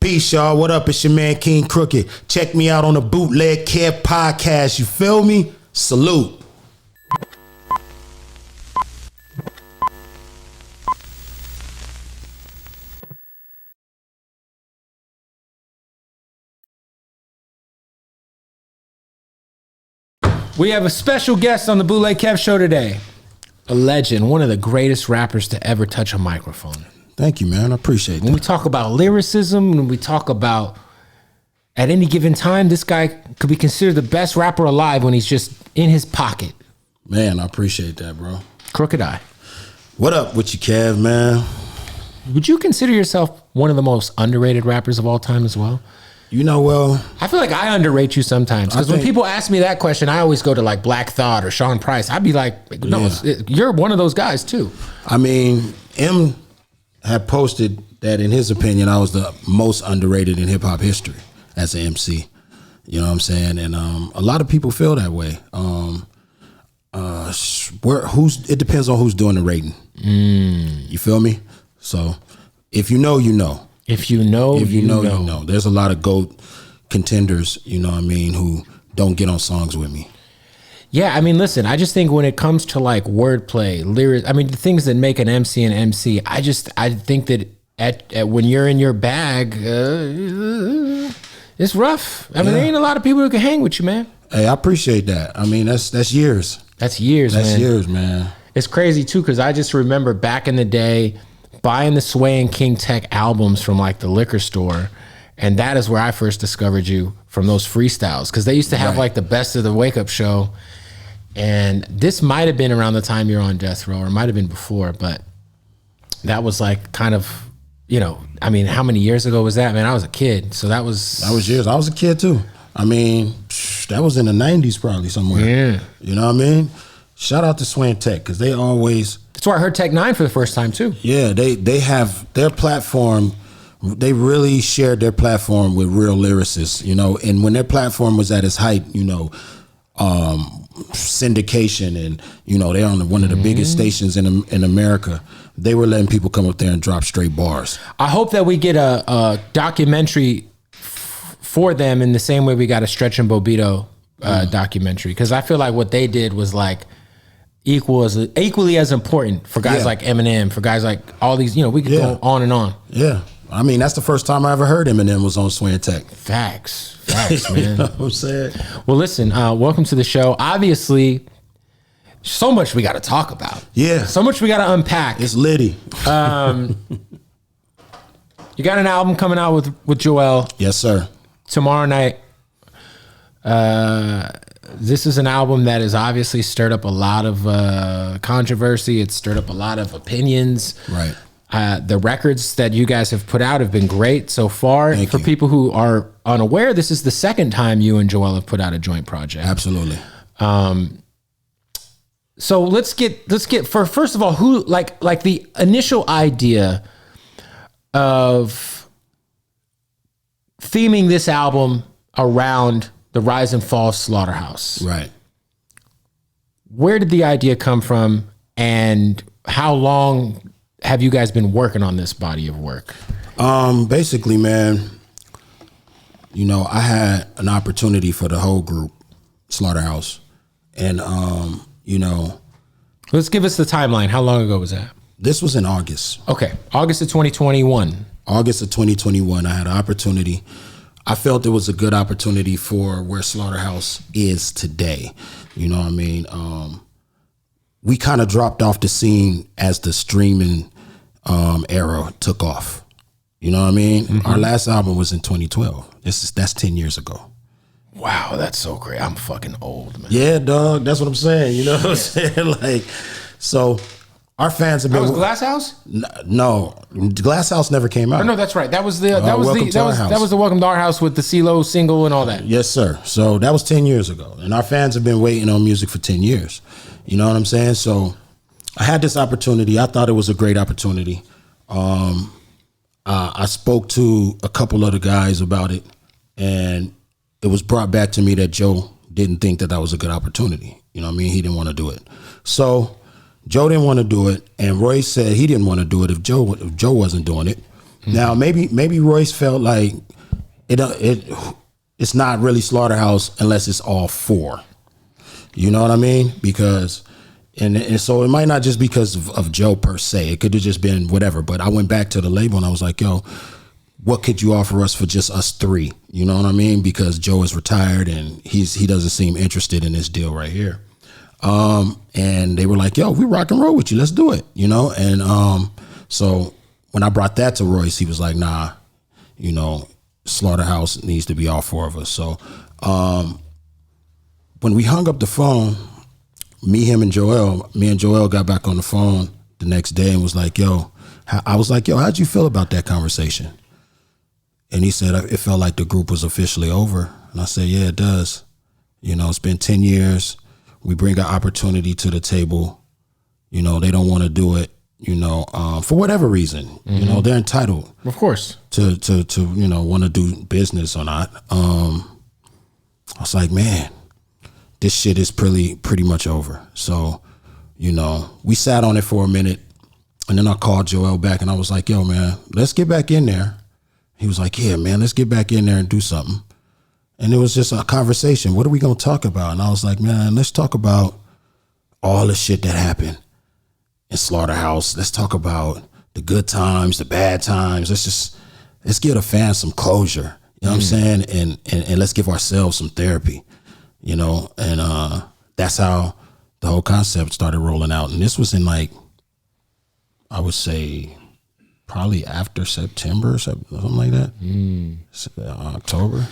Peace, y'all. What up? It's your man, Kxng Crooked. Check me out on the Bootleg Kev Podcast. You feel me? Salute. We have a special guest on the Bootleg Kev show today. A legend, one of the greatest rappers to ever touch a microphone. Thank you, man. I appreciate that. When we talk about lyricism, when we talk about at any given time, this guy could be considered the best rapper alive when he's just in his pocket. Man, I appreciate that, bro. Crooked Eye. What up with you, Kev, man? Would you consider yourself one of the most underrated rappers of all time as well? You know, well, I feel like I underrate you sometimes because when people ask me that question, I always go to like Black Thought or Sean Price. I'd be like, no, you're one of those guys too. I mean, M had posted that in his opinion, I was the most underrated in hip hop history as an MC. You know what I'm saying? And a lot of people feel that way. It depends on who's doing the rating. You feel me? So if you know, you know. If you know, you know. There's a lot of GOAT contenders, you know what I mean, who don't get on songs with me. Yeah, I mean, listen, I just think when it comes to like wordplay, lyrics, I mean, the things that make an MC an MC, I think that at when you're in your bag, it's rough. I mean, there ain't a lot of people who can hang with you, man. Hey, I appreciate that. I mean, that's years. That's years, man. That's years, man. It's crazy too, because I just remember back in the day, buying the Sway and King Tech albums from like the liquor store. And that is where I first discovered you, from those freestyles. Because they used to have like the best of the Wake Up Show. And this might have been around the time you're on death row, or it might have been before. But that was like kind of, you know, I mean, how many years ago was that, man? I was a kid. So that was years. I was a kid too. I mean, that was in the 90s probably somewhere. Yeah. You know what I mean? Shout out to Sway and Tech, because they always... That's where I heard Tech 9 for the first time too. Yeah, they have their platform. They really shared their platform with real lyricists, you know. And when their platform was at its height, you know, syndication, and you know, they're on one of the biggest stations in America. They were letting people come up there and drop straight bars. I hope that we get a documentary for them in the same way we got a Stretch and Bobbito documentary, because I feel like what they did was like equally as important for guys like Eminem, for guys like all these, you know, we could go on and on. Yeah. I mean, that's the first time I ever heard Eminem was on Sway and Tech. Facts, man. You know what I'm saying? Well, listen, welcome to the show. Obviously, so much we got to talk about. Yeah. So much we got to unpack. It's litty. You got an album coming out with Joell. Yes, sir. Tomorrow night. This is an album that has obviously stirred up a lot of controversy. It's stirred up a lot of opinions. Right. The records that you guys have put out have been great so far. Thank For you. people who are unaware, this is the second time you and Joell have put out a joint project. Absolutely. So let's get first of all, who like the initial idea of theming this album around the rise and fall of Slaughterhouse. Right. Where did the idea come from, and how long have you guys been working on this body of work? Basically, man, you know, I had an opportunity for the whole group, Slaughterhouse. And, you know. Let's give us the timeline. How long ago was that? This was in August. Okay. August of 2021. August of 2021, I had an opportunity. I felt it was a good opportunity for where Slaughterhouse is today. You know what I mean? We kind of dropped off the scene as the streaming era took off. You know what I mean? Mm-hmm. Our last album was in 2012. That's 10 years ago. Wow, that's so great. I'm fucking old, man. Yeah, dog. That's what I'm saying. You know what I'm saying? Like, so our fans have been. That was Glass House? No, Glass House never came out. Oh, no, that's right. That was the Welcome to Our House with the CeeLo single and all that. Yes, sir. So that was 10 years ago, and our fans have been waiting on music for 10 years. You know what I'm saying? So I had this opportunity. I thought it was a great opportunity. I spoke to a couple other guys about it, and it was brought back to me that Joe didn't think that was a good opportunity. You know what I mean? He didn't want to do it. So Joe didn't want to do it, and Royce said he didn't want to do it if Joe wasn't doing it. Now, maybe Royce felt like it's not really Slaughterhouse unless it's all four. You know what I mean? Because and so it might not just because of Joe per se. It could have just been whatever. But I went back to the label and I was like, yo, what could you offer us for just us three? You know what I mean? Because Joe is retired and he doesn't seem interested in this deal right here. And they were like, yo, we rock and roll with you. Let's do it. You know? And so when I brought that to Royce, he was like, nah, you know, Slaughterhouse needs to be all four of us. So when we hung up the phone, me and Joell got back on the phone the next day and was like, yo, I was like, yo, how'd you feel about that conversation? And he said, it felt like the group was officially over. And I said, yeah, it does. You know, it's been 10 years. We bring an opportunity to the table. You know, they don't want to do it, you know, for whatever reason. Mm-hmm. You know, they're entitled. Of course. To you know, want to do business or not. I was like, man, this shit is pretty much over. So, you know, we sat on it for a minute. And then I called Joell back and I was like, yo, man, let's get back in there. He was like, yeah, man, let's get back in there and do something. And it was just a conversation. What are we going to talk about? And I was like, man, let's talk about all the shit that happened in Slaughterhouse. Let's talk about the good times, the bad times. Let's give the fans some closure. You know what I'm saying? And let's give ourselves some therapy, you know? And that's how the whole concept started rolling out. And this was in like, I would say, probably after September, something like that. October.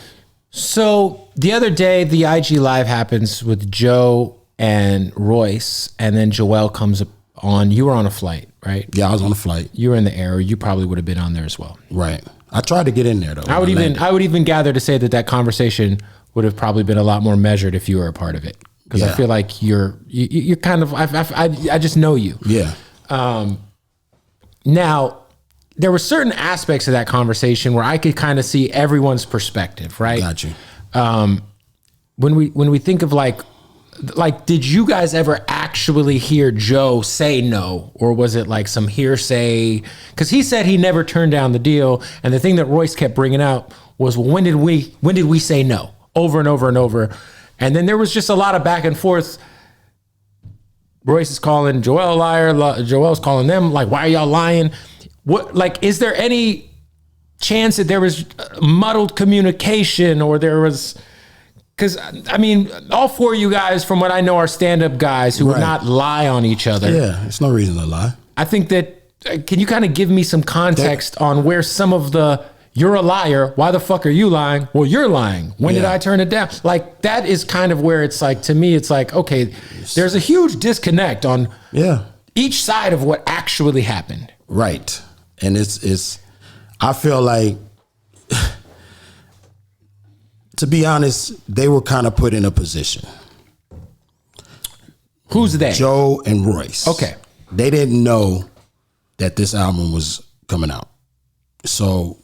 So the other day, the IG Live happens with Joe and Royce, and then Joell comes on. You were on a flight, right? Yeah, I was on a flight. You were in the air. You probably would have been on there as well. Right. I tried to get in there, though. I would even gather to say that conversation would have probably been a lot more measured if you were a part of it. Because I feel like you're kind of, I just know you. Yeah. Now, there were certain aspects of that conversation where I could kind of see everyone's perspective, right? Got you. When we think of like, did you guys ever actually hear Joe say no? Or was it like some hearsay? Because he said he never turned down the deal. And the thing that Royce kept bringing out was, well, when did we say no? Over and over and over. And then there was just a lot of back and forth. Royce is calling Joell a liar. Joell's calling them like, why are y'all lying? What, like, is there any chance that there was muddled communication or there was, because I mean, all four of you guys, from what I know, are stand-up guys who would not lie on each other. Yeah, it's no reason to lie. I think that, can you kind of give me some context on where some of the, you're a liar, why the fuck are you lying? Well, you're lying. When did I turn it down? Like, that is kind of where it's like, to me, it's like, okay, there's a huge disconnect on each side of what actually happened. Right. And it's I feel like, to be honest, they were kind of put in a position. Who's they? Joe and Royce. Okay. They didn't know that this album was coming out. So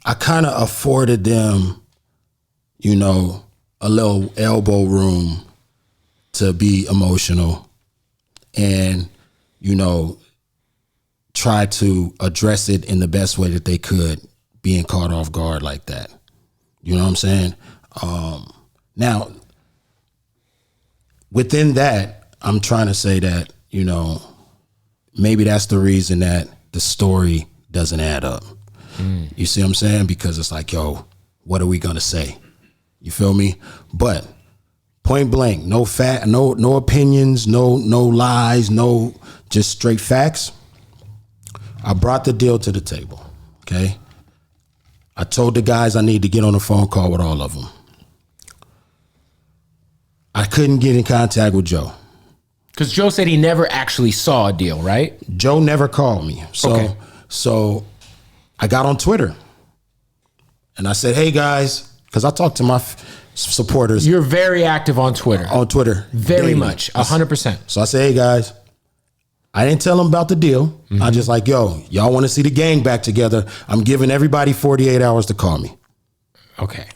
I kind of afforded them, you know, a little elbow room to be emotional and, you know, try to address it in the best way that they could, being caught off guard like that. You know what I'm saying? Now, within that, I'm trying to say that, you know, maybe that's the reason that the story doesn't add up. You see what I'm saying? Because it's like, yo, what are we going to say? You feel me? But point blank, no opinions, no lies, no, just straight facts. I brought the deal to the table, okay? I told the guys I need to get on a phone call with all of them. I couldn't get in contact with Joe. Because Joe said he never actually saw a deal, right? Joe never called me. So I got on Twitter and I said, hey guys, because I talked to my supporters. You're very active on Twitter. On Twitter. Very daily. much, 100%. So I said, hey guys, I didn't tell them about the deal. I just like, yo, y'all want to see the gang back together. I'm giving everybody 48 hours to call me. Okay.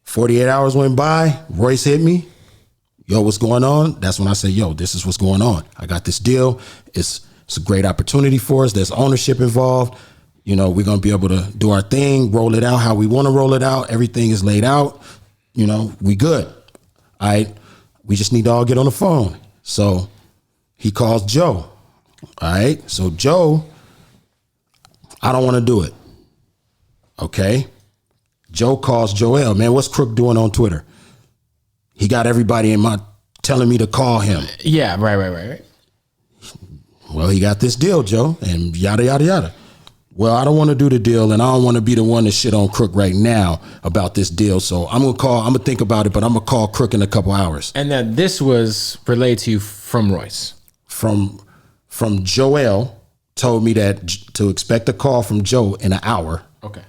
48 hours went by. Royce hit me. Yo, what's going on? That's when I said, yo, this is what's going on. I got this deal. It's a great opportunity for us. There's ownership involved. You know, we're going to be able to do our thing, roll it out how we want to roll it out. Everything is laid out. You know, we good. All right. We just need to all get on the phone. So he calls Joe. All right. So Joe, I don't want to do it. Okay. Joe calls Joell. Man, what's Crook doing on Twitter? He got everybody telling me to call him. Yeah, right. Well, he got this deal, Joe, and yada, yada, yada. Well, I don't want to do the deal, and I don't want to be the one to shit on Crook right now about this deal. So I'm going to think about it, but I'm going to call Crook in a couple hours. And then this was relayed to you from Royce. From Joell told me that to expect a call from Joe in an hour. Okay.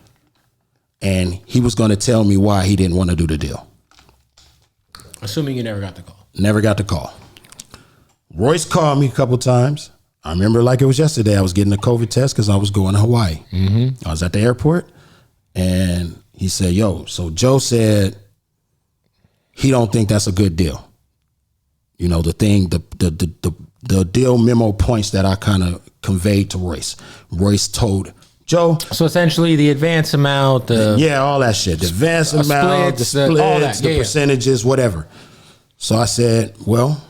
And he was going to tell me why he didn't want to do the deal. Assuming you never got the call. Never got the call. Royce called me a couple times. I remember like it was yesterday. I was getting a COVID test because I was going to Hawaii. Mm-hmm. I was at the airport, and he said, "Yo, so Joe said he don't think that's a good deal." You know, the thing, the deal memo points that I kind of conveyed to Royce. Royce told Joe. So essentially, the advance amount, all that shit, the advance amount, the splits, all that, the percentages, whatever. So I said, "Well,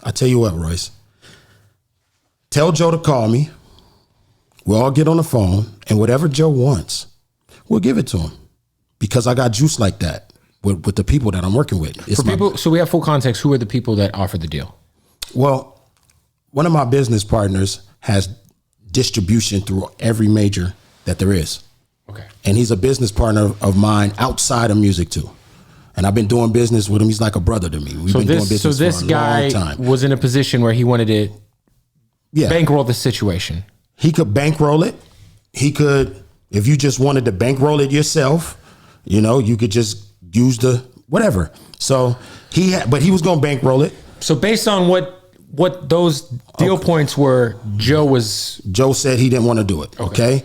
I tell you what, Royce. Tell Joe to call me. We'll all get on the phone, and whatever Joe wants, we'll give it to him, because I got juice like that with the people that I'm working with." So we have full context. Who are the people that offered the deal? Well, one of my business partners has distribution through every major that there is. Okay. And he's a business partner of mine outside of music too. And I've been doing business with him. He's like a brother to me. We've been doing business so this for a guy long time. Was in a position where he wanted to bankroll the situation. He could bankroll it. He could, if you just wanted to bankroll it yourself, you know, you could just use the whatever. So but he was going to bankroll it. So based on what those deal points were, Joe said he didn't want to do it. Okay.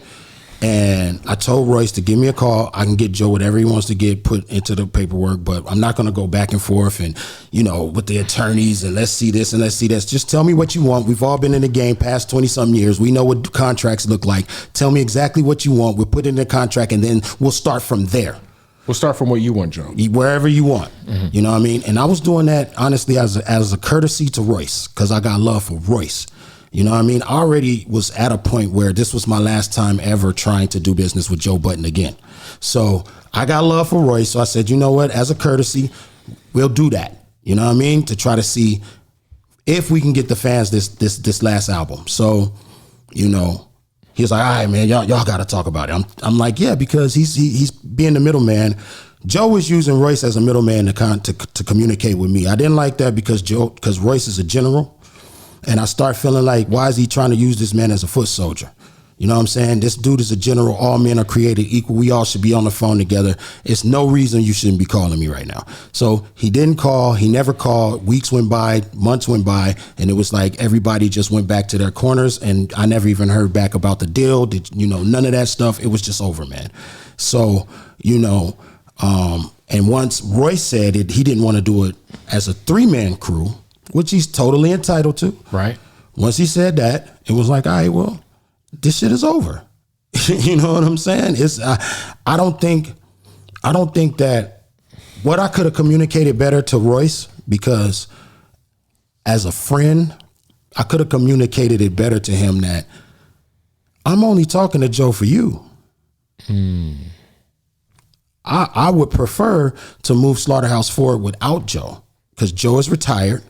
And I told Royce to give me a call. I can get Joe whatever he wants to get put into the paperwork, but I'm not going to go back and forth and, you know, with the attorneys and let's see this and let's see this. Just tell me what you want. We've all been in the game past 20 something years. We know what contracts look like. Tell me exactly what you want. We'll put it in the contract, and then we'll start from there. We'll start from what you want, Joe. Wherever you want. Mm-hmm. You know what I mean? And I was doing that honestly as a courtesy to Royce, because I got love for Royce. You know what I mean? I already was at a point where this was my last time ever trying to do business with Joe Budden again. So I got love for Royce. So I said, you know what? As a courtesy, we'll do that. You know what I mean? To try to see if we can get the fans this last album. So, you know, he was like, all right, man, y'all got to talk about it. I'm like, yeah, because he's being the middleman. Joe was using Royce as a middleman to communicate with me. I didn't like that because Royce is a general. And I start feeling like, why is he trying to use this man as a foot soldier? You know what I'm saying? This dude is a general. All men are created equal. We all should be on the phone together. It's no reason you shouldn't be calling me right now. So he didn't call. He never called. Weeks went by, months went by, and it was like everybody just went back to their corners, and I never even heard back about the deal. None of that stuff. It was just over, man. So, and once Royce said it, he didn't want to do it as a 3-man crew, which he's totally entitled to. Right. Once he said that, it was like, all right, well, this shit is over. You know what I'm saying? I don't think that what I could have communicated better to Royce, because as a friend, I could have communicated it better to him that I'm only talking to Joe for you. I would prefer to move Slaughterhouse forward without Joe, because Joe is retired.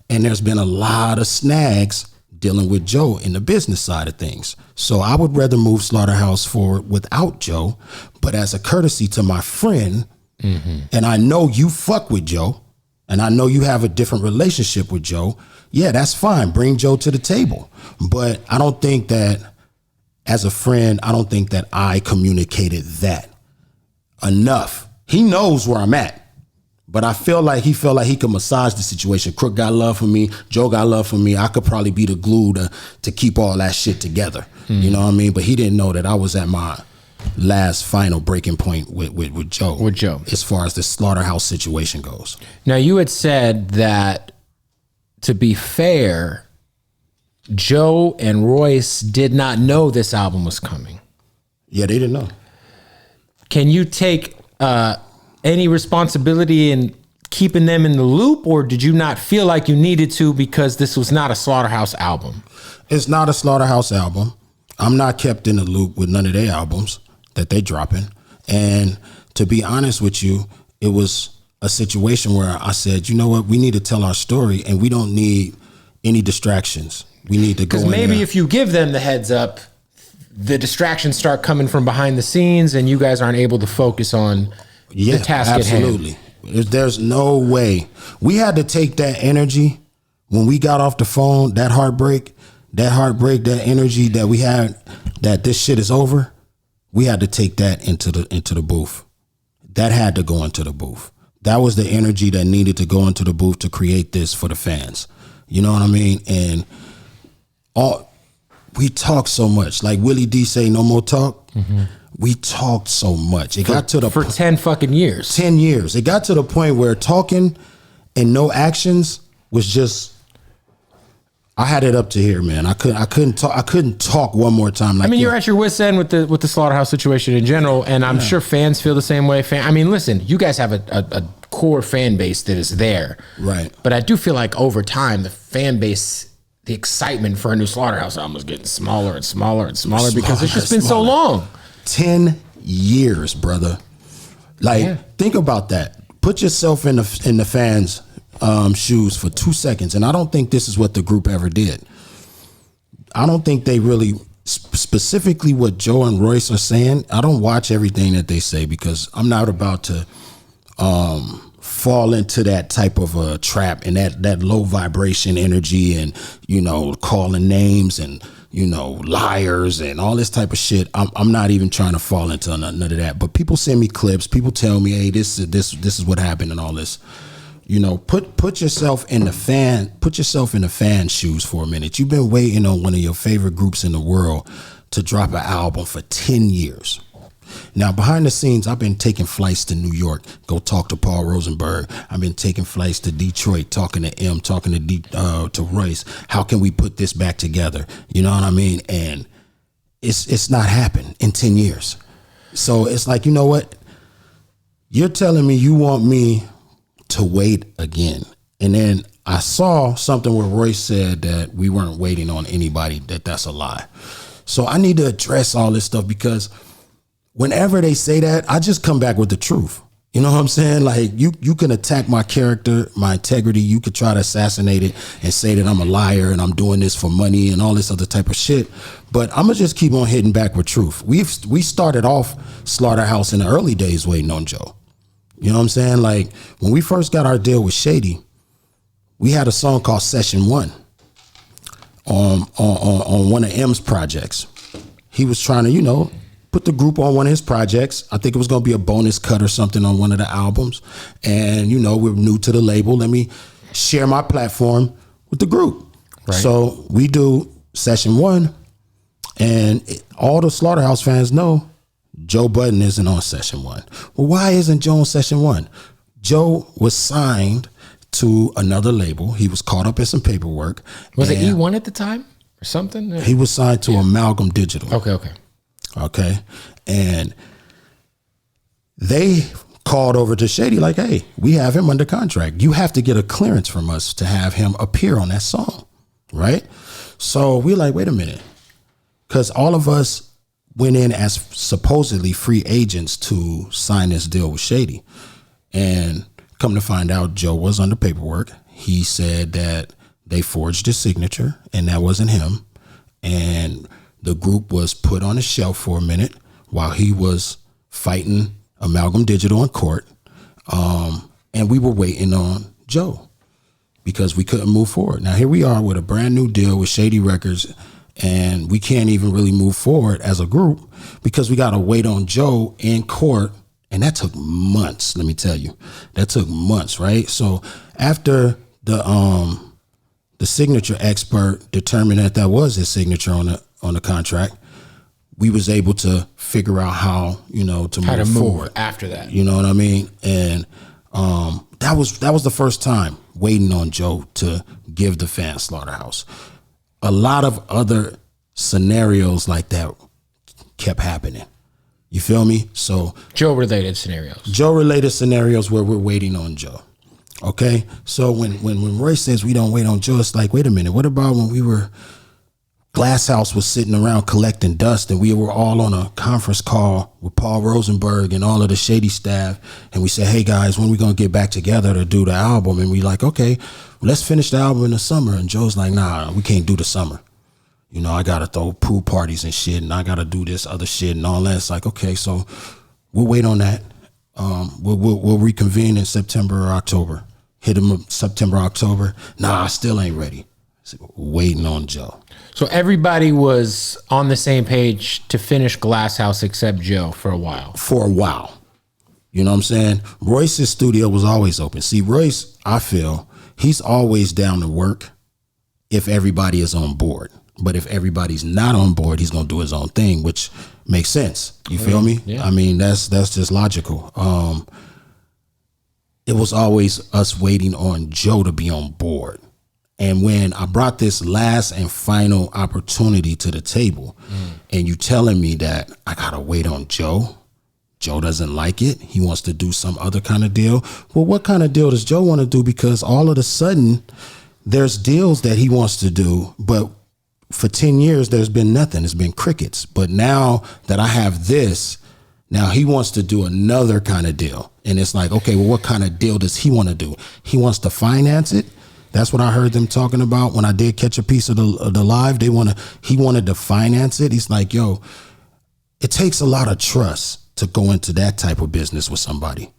And there's been a lot of snags dealing with Joe in the business side of things. So I would rather move Slaughterhouse forward without Joe, but as a courtesy to my friend, and I know you fuck with Joe, and I know you have a different relationship with Joe, yeah, that's fine. Bring Joe to the table. But I don't think that, as a friend, I don't think that I communicated that enough. He knows where I'm at. But I feel like he felt like he could massage the situation. Crook got love for me. Joe got love for me. I could probably be the glue to keep all that shit together. You know what I mean? But he didn't know that I was at my last final breaking point with Joe. With Joe. As far as the Slaughterhouse situation goes. Now, you had said that, to be fair, Joe and Royce did not know this album was coming. Yeah, they didn't know. Can you take any responsibility in keeping them in the loop, or did you not feel like you needed to because this was not a Slaughterhouse album? It's not a Slaughterhouse album. I'm not kept in the loop with none of their albums that they dropping. And to be honest with you, it was a situation where I said, you know what, we need to tell our story and we don't need any distractions. We need to go in there. Because maybe if you give them the heads up, the distractions start coming from behind the scenes and you guys aren't able to focus on the task at hand. Absolutely. There's no way. We had to take that energy when we got off the phone, that heartbreak, that energy that we had, that this shit is over. We had to take that into the booth. That had to go into the booth. That was the energy that needed to go into the booth to create this for the fans. You know what I mean? And we talk so much. Like Willie D say, no more talk. Mm-hmm. We talked so much. It got to the for 10 fucking years. 10 years. It got to the point where talking and no actions was just. I had it up to here, man. I couldn't talk one more time. Like, I mean, you're at your wit's end with the Slaughterhouse situation in general, and I'm sure fans feel the same way. I mean, listen, you guys have a core fan base that is there, right? But I do feel like over time, the fan base, the excitement for a new Slaughterhouse album is getting smaller and smaller and smaller because it's just been so long. 10 years, brother. Like, think about that. Put yourself in the fans' shoes for 2 seconds, and I don't think this is what the group ever did. I don't think they really, specifically what Joe and Royce are saying, I don't watch everything that they say because I'm not about to fall into that type of a trap and that low vibration energy and, you know, calling names and, you know, liars and all this type of shit. I'm not even trying to fall into none of that. But people send me clips. People tell me, hey, this is what happened and all this. You know, put yourself in the fan shoes for a minute. You've been waiting on one of your favorite groups in the world to drop an album for 10 years. Now, behind the scenes, I've been taking flights to New York, go talk to Paul Rosenberg. I've been taking flights to Detroit, talking to M, talking to Royce. How can we put this back together? You know what I mean? And it's not happened in 10 years. So it's like, you know what? You're telling me you want me to wait again. And then I saw something where Royce said that we weren't waiting on anybody, that's a lie. So I need to address all this stuff because whenever they say that, I just come back with the truth. You know what I'm saying? Like you can attack my character, my integrity. You could try to assassinate it and say that I'm a liar and I'm doing this for money and all this other type of shit. But I'm gonna just keep on hitting back with truth. We started off Slaughterhouse in the early days waiting on Joe. You know what I'm saying? Like when we first got our deal with Shady, we had a song called Session 1 on one of M's projects. He was trying to, you know, put the group on one of his projects. I think it was going to be a bonus cut or something on one of the albums. And, you know, we're new to the label. Let me share my platform with the group. Right. So we do Session 1 and all the Slaughterhouse fans know Joe Budden isn't on Session 1. Well, why isn't Joe on Session 1? Joe was signed to another label. He was caught up in some paperwork. Was it E1 at the time or something? He was signed to Amalgam Digital. Okay. And they called over to Shady like, hey, we have him under contract. You have to get a clearance from us to have him appear on that song, right? So we're like, wait a minute. Because all of us went in as supposedly free agents to sign this deal with Shady. And come to find out, Joe was under paperwork. He said that they forged his signature and that wasn't him. And the group was put on a shelf for a minute while he was fighting Amalgam Digital in court. And we were waiting on Joe because we couldn't move forward. Now here we are with a brand new deal with Shady Records, and we can't even really move forward as a group because we got to wait on Joe in court. And that took months, let me tell you. That took months, right? So after the signature expert determined that was his signature on the contract, we was able to figure out how, you know, to move forward after that. You know what I mean? And that was the first time waiting on Joe to give the fans Slaughterhouse. a lot of other scenarios like that kept happening. You feel me? So Joe-related scenarios where we're waiting on Joe. Okay? So when Royce says we don't wait on Joe, it's like, wait a minute, what about when Glass House was sitting around collecting dust and we were all on a conference call with Paul Rosenberg and all of the Shady staff, and we said, hey guys, when we gonna get back together to do the album? And we like, okay, let's finish the album in the summer. And Joe's like, nah, we can't do the summer. You know, I gotta throw pool parties and shit, and I gotta do this other shit and all that. It's like, okay, so we'll wait on that. We'll reconvene in September or October. Hit him up September, October. Nah, I still ain't ready. So waiting on Joe. So everybody was on the same page to finish Glass House except Joe for a while. You know what I'm saying? Royce's studio was always open. See, Royce, I feel, he's always down to work if everybody is on board. But if everybody's not on board, he's going to do his own thing, which makes sense. You feel me? Yeah. I mean, that's just logical. It was always us waiting on Joe to be on board. And when I brought this last and final opportunity to the table, and you telling me that I got to wait on Joe doesn't like it. He wants to do some other kind of deal. Well, what kind of deal does Joe want to do? Because all of a sudden, there's deals that he wants to do, but for 10 years, there's been nothing. It's been crickets. But now that I have this, now he wants to do another kind of deal. And it's like, okay, well, what kind of deal does he want to do? He wants to finance it. That's what I heard them talking about when I did catch a piece of the live. He wanted to finance it. He's like, yo, it takes a lot of trust to go into that type of business with somebody.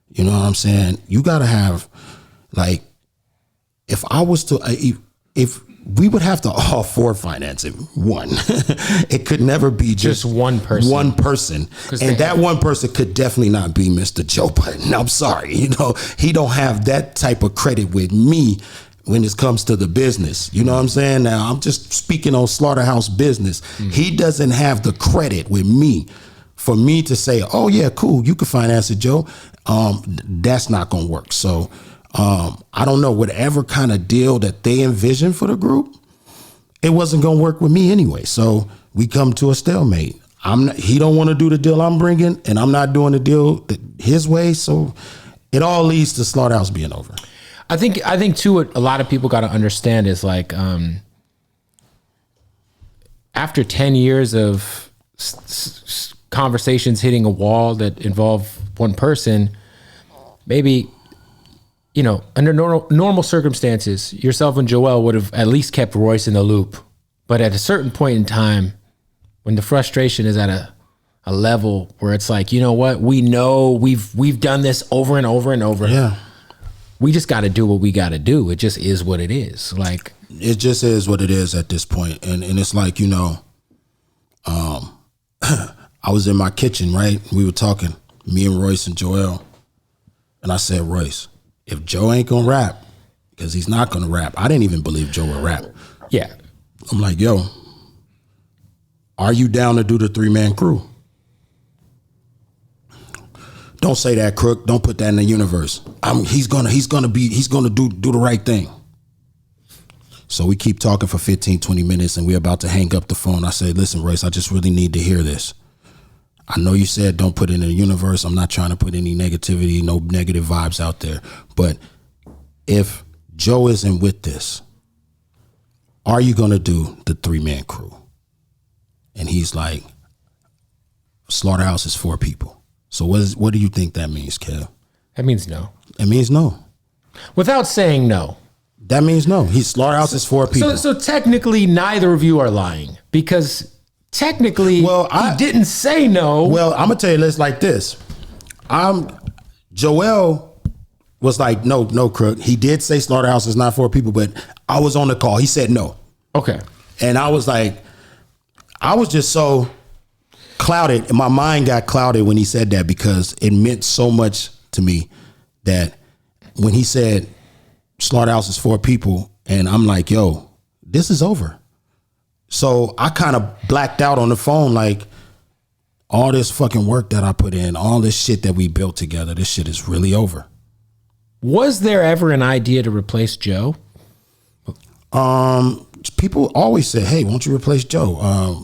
You know what I'm saying? You got to have, like, if we would have to all four finance it. One, it could never be just one person. One person, and that one person could definitely not be Mr. Joe Budden. I'm sorry, you know, he don't have that type of credit with me when it comes to the business. You know what I'm saying? Now I'm just speaking on Slaughterhouse business. He doesn't have the credit with me for me to say, oh yeah, cool, you can finance it, Joe. That's not gonna work. So. I don't know, whatever kind of deal that they envisioned for the group, it wasn't going to work with me anyway. So we come to a stalemate. He don't want to do the deal I'm bringing, and I'm not doing the deal his way. So it all leads to Slaughterhouse being over. I think too, what a lot of people got to understand is like, after 10 years of conversations hitting a wall that involve one person, maybe, you know, under normal circumstances, yourself and Joell would have at least kept Royce in the loop. But at a certain point in time, when the frustration is at a level where it's like, you know what, we know we've done this over and over and over. Yeah. We just got to do what we got to do. It just is what it is. Like, it just is what it is at this point. And it's like, you know, I was in my kitchen, right? We were talking, me and Royce and Joell. And I said, Royce, if Joe ain't gonna rap, because he's not gonna rap. I didn't even believe Joe would rap. Yeah. I'm like, yo, are you down to do the 3-man crew? Don't say that, Crook. Don't put that in the universe. He's gonna do the right thing. So we keep talking for 15, 20 minutes, and we're about to hang up the phone. I said, listen, Royce, I just really need to hear this. I know you said don't put it in the universe. I'm not trying to put any negativity, no negative vibes out there. But if Joe isn't with this, are you going to do the 3-man crew? And he's like, Slaughterhouse is 4 people. So what do you think that means, Kev? That means no. It means no. Without saying no. That means no. Slaughterhouse is 4 people. So technically, neither of you are lying, because technically, he didn't say no. Well, I'm gonna tell you this like this. Joell was like, no, Crook. He did say Slaughterhouse is not 4 people, but I was on the call. He said no. Okay. And I was like, I was just so clouded, and my mind got clouded when he said that, because it meant so much to me that when he said Slaughterhouse is 4 people, and I'm like, yo, this is over. So I kind of blacked out on the phone, like, all this fucking work that I put in, all this shit that we built together, this shit is really over. Was there ever an idea to replace Joe? people always say, hey, won't you replace Joe?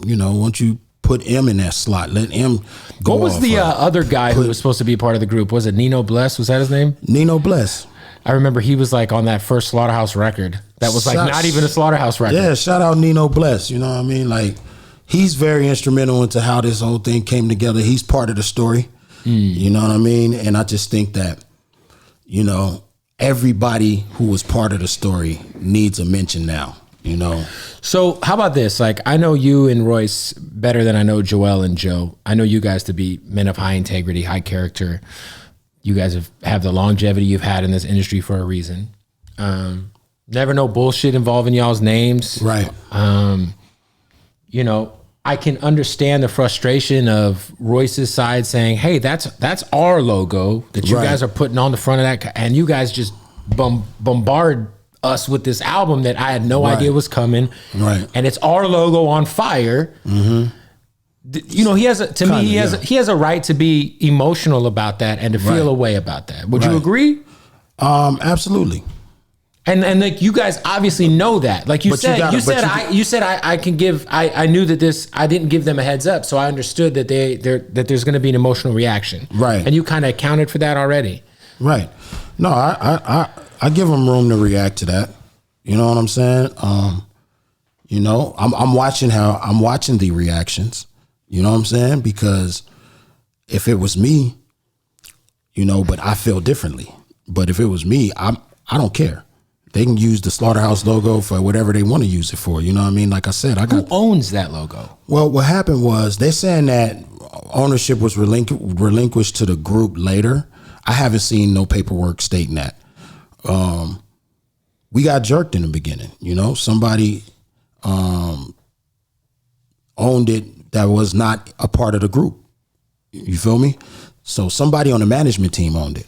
Won't you put M in that slot? Let M go. What was the other guy who was supposed to be a part of the group? Was it Nino Bless? Was that his name? Nino Bless. I remember he was like on that first Slaughterhouse record. That was like not even a Slaughterhouse record. Yeah, shout out Nino Bless. You know what I mean? Like, he's very instrumental into how this whole thing came together. He's part of the story. You know what I mean? And I just think that, everybody who was part of the story needs a mention now. So how about this? Like, I know you and Royce better than I know Joel and Joe. I know you guys to be men of high integrity, high character. You guys have the longevity you've had in this industry for a reason. Never no bullshit involving y'all's names. Right. I can understand the frustration of Royce's side saying, hey, that's our logo that you guys are putting on the front of that. And you guys just bombard us with this album that I had no idea was coming. Right. And it's our logo on fire. Mm-hmm. He has a right to be emotional about that and to feel a way about that. Would you agree? Absolutely. And like, you guys obviously know that. Like you said, I can give. I knew that this. I didn't give them a heads up, so I understood that that there's going to be an emotional reaction. Right. And you kind of accounted for that already. Right. No, I give them room to react to that. You know what I'm saying? I'm watching the reactions. You know what I'm saying? Because if it was me, but I feel differently. But if it was me, I don't care. They can use the Slaughterhouse logo for whatever they want to use it for. You know what I mean? Like I said, who owns that logo? Well, what happened was they're saying that ownership was relinquished to the group later. I haven't seen no paperwork stating that. We got jerked in the beginning. Somebody owned it that was not a part of the group. You feel me? So somebody on the management team owned it,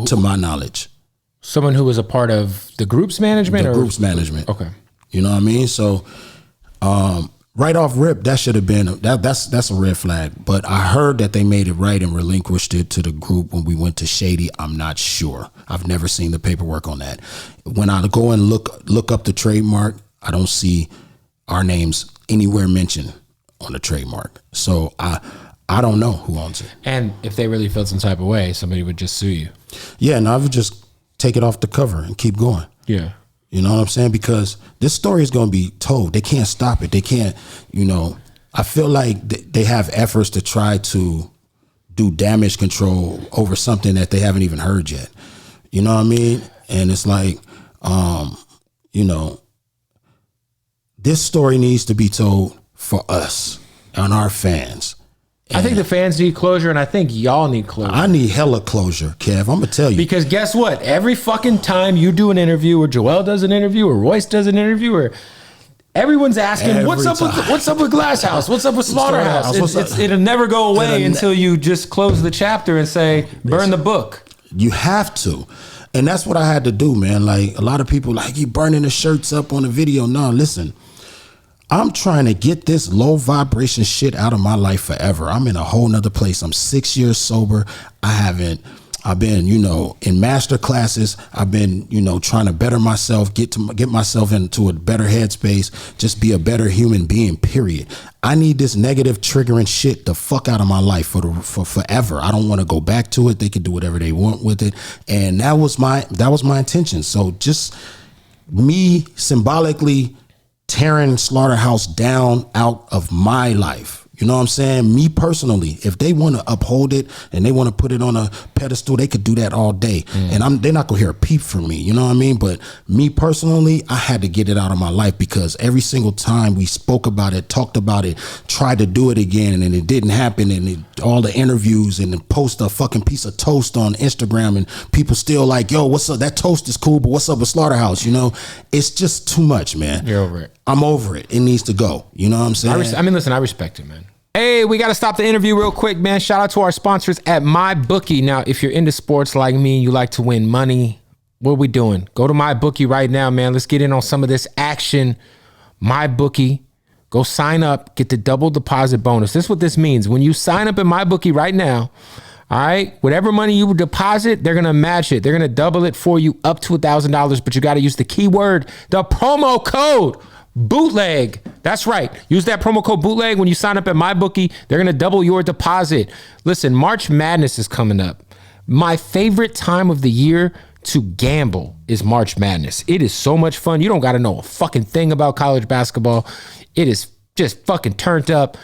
to my knowledge. Someone who was a part of the group's management? Group's management. Okay. You know what I mean? So right off rip, that should have been, that's a red flag. But I heard that they made it right and relinquished it to the group when we went to Shady. I'm not sure. I've never seen the paperwork on that. When I go and look up the trademark, I don't see our names anywhere mentioned on the trademark. So I don't know who owns it. And if they really felt some type of way, somebody would just sue you. Yeah, and I would just take it off the cover and keep going. Yeah. You know what I'm saying? Because this story is going to be told. They can't stop it. They can't, I feel like they have efforts to try to do damage control over something that they haven't even heard yet. You know what I mean? And it's like, this story needs to be told for us and our fans. I think the fans need closure, and I think y'all need closure. I need hella closure, Kev. I'm gonna tell you. Because guess what? Every fucking time you do an interview, or Joel does an interview, or Royce does an interview, or everyone's asking, what's up with Glass House? What's up with Slaughterhouse? It'll never go away until you just close the chapter and say, burn the book. You have to. And that's what I had to do, man. Like, a lot of people like, you burning the shirts up on the video. No, listen. I'm trying to get this low vibration shit out of my life forever. I'm in a whole nother place. I'm 6 years sober. I've been, in master classes. I've been, trying to better myself, get myself into a better headspace, just be a better human being, period. I need this negative triggering shit the fuck out of my life for forever. I don't want to go back to it. They can do whatever they want with it. And that was my intention. So just me symbolically tearing Slaughterhouse down out of my life. You know what I'm saying? Me personally, if they want to uphold it and they want to put it on a pedestal, they could do that all day. And they're not going to hear a peep from me. You know what I mean? But me personally, I had to get it out of my life because every single time we spoke about it, talked about it, tried to do it again, and it didn't happen. And all the interviews and then post a fucking piece of toast on Instagram and people still like, yo, what's up? That toast is cool, but what's up with Slaughterhouse? It's just too much, man. You're over it. I'm over it. It needs to go. You know what I'm saying? Listen, I respect it, man. Hey, we got to stop the interview real quick, man. Shout out to our sponsors at MyBookie. Now, if you're into sports like me, you like to win money, what are we doing? Go to MyBookie right now, man. Let's get in on some of this action. MyBookie. Go sign up, get the double deposit bonus. This is what this means. When you sign up at MyBookie right now, All right. Whatever money you deposit, they're going to match it. They're going to double it for you up to $1,000, but you got to use the keyword, the promo code Bootleg. That's right. Use that promo code Bootleg when you sign up at MyBookie. They're going to double your deposit. Listen, March Madness is coming up. My favorite time of the year to gamble is March Madness. It is so much fun. You don't got to know a fucking thing about college basketball. It is just fucking turned up.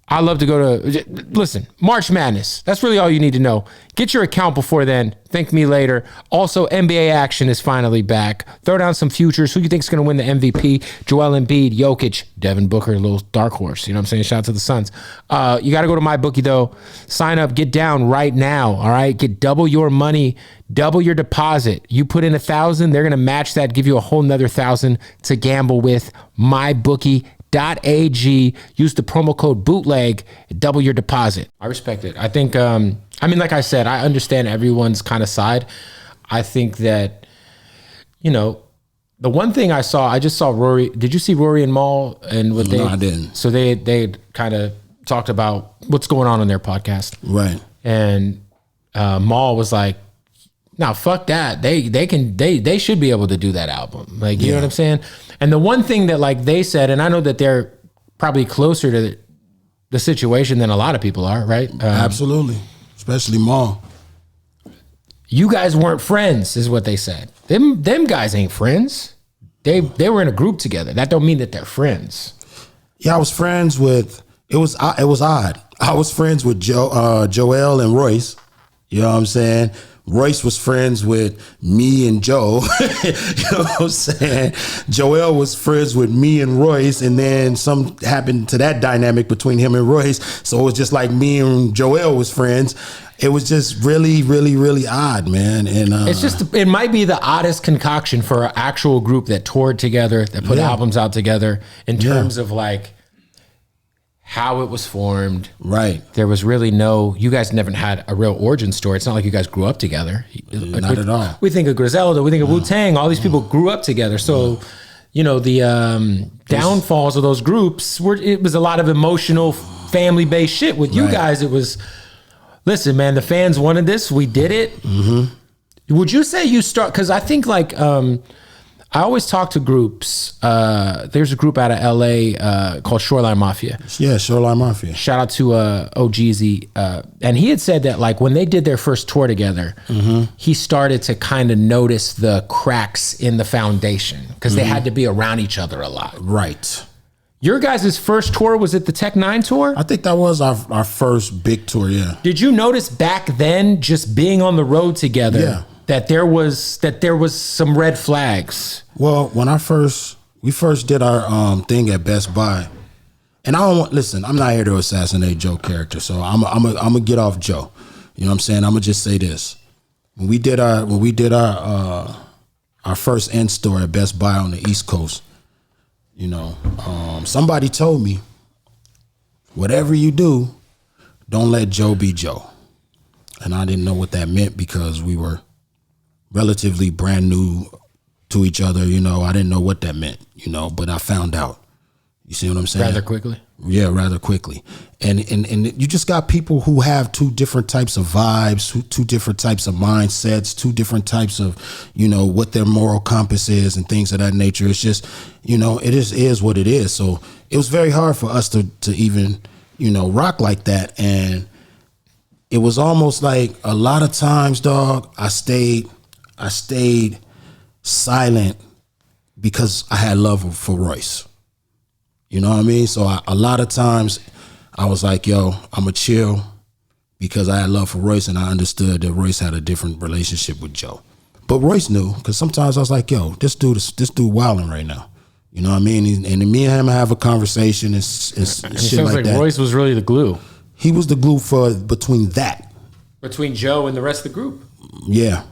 I love to go to, listen, March Madness. That's really all you need to know. Get your account before then. Thank me later. Also, NBA action is finally back. Throw down some futures. Who you think is going to win the MVP? Joel Embiid, Jokic, Devin Booker, a little dark horse. You know what I'm saying? Shout out to the Suns. You got to go to MyBookie, though. Sign up. Get down right now, all right? Get double your money, double your deposit. You put in $1,000, they're going to match that, give you a whole nother $1,000 to gamble with. MyBookie.ag. Use the promo code Bootleg, double your deposit. I respect it. I think, like I said, I understand everyone's kind of side. I think that, the one thing I just saw Rory. Did you see Rory and Mal and what they? No, I didn't. So they kind of talked about what's going on their podcast, right? And Mal was like, "Now fuck that. They should be able to do that album. Like, you know what I'm saying?" And the one thing that like they said, and I know that they're probably closer to the situation than a lot of people are, right? Absolutely, especially Mal. You guys weren't friends, is what they said. Them guys ain't friends. They were in a group together. That don't mean that they're friends. Yeah, I was friends with. It was odd. I was friends with Joell and Royce. You know what I'm saying? Royce was friends with me and Joe. You know what I'm saying? Joel was friends with me and Royce, and then something happened to that dynamic between him and Royce. So it was just like me and Joel was friends. It was just really, really, really odd, man. And it might be the oddest concoction for an actual group that toured together, that put albums out together, in terms of like how it was formed. Right. There was really you guys never had a real origin story. It's not like you guys grew up together. Not at all. We think of Griselda, we think of Wu-Tang. All these people grew up together. So, the downfalls of those groups it was a lot of emotional family-based shit. With you guys, it was, listen, man, the fans wanted this. We did it. Mm-hmm. Would you say because I think like, I always talk to groups. There's a group out of LA called Shoreline Mafia. Yeah, Shoreline Mafia. Shout out to OGZ. And he had said that like when they did their first tour together, he started to kind of notice the cracks in the foundation because they had to be around each other a lot. Right. Your guys' first tour, was it the Tech 9 tour? I think that was our first big tour, yeah. Did you notice back then, just being on the road together, that there was some red flags? Well, when we first did our thing at Best Buy, and I'm not here to assassinate Joe's character, so I'm gonna get off Joe. You know what I'm saying? I'm gonna just say this: when we did our first in store at Best Buy on the East Coast, somebody told me, whatever you do, don't let Joe be Joe. And I didn't know what that meant because we were relatively brand new to each other. I didn't know what that meant, but I found out. You see what I'm saying? Rather quickly? Yeah, rather quickly. And you just got people who have two different types of vibes, two different types of mindsets, two different types of, what their moral compass is and things of that nature. It's just, it is what it is. So it was very hard for us to even, rock like that. And it was almost like a lot of times, dog, I stayed silent because I had love for Royce. You know what I mean? So a lot of times I was like, yo, I'm going to chill because I had love for Royce, and I understood that Royce had a different relationship with Joe. But Royce knew, because sometimes I was like, yo, this dude wilding right now. You know what I mean? And me and him have a conversation and shit like that. Royce was really the glue. He was the glue between Joe and the rest of the group. Yeah.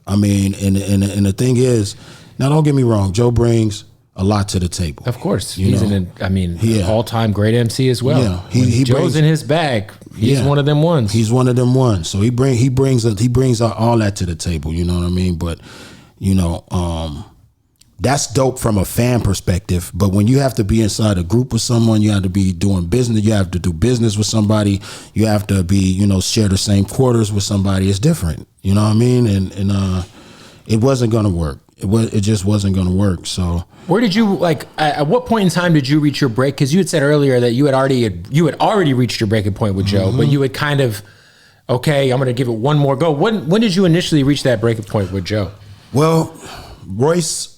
I mean, and the thing is, now don't get me wrong, Joe brings a lot to the table. Of course. He's an all-time great MC as well. Yeah. He Joe's brings, in his bag. He's one of them ones. He's one of them ones. So he brings all that to the table, you know what I mean? But, that's dope from a fan perspective. But when you have to be inside a group with someone, you have to be doing business, you have to do business with somebody, you have to be, you know, share the same quarters with somebody. It's different. You know what I mean? And it wasn't going to work. It just wasn't going to work. So where did you, like, at what point in time did you reach your break? Because you had said earlier that you had already reached your breaking point with Joe, but you had kind of, okay, I'm going to give it one more go. When did you initially reach that breaking point with Joe? Well, Royce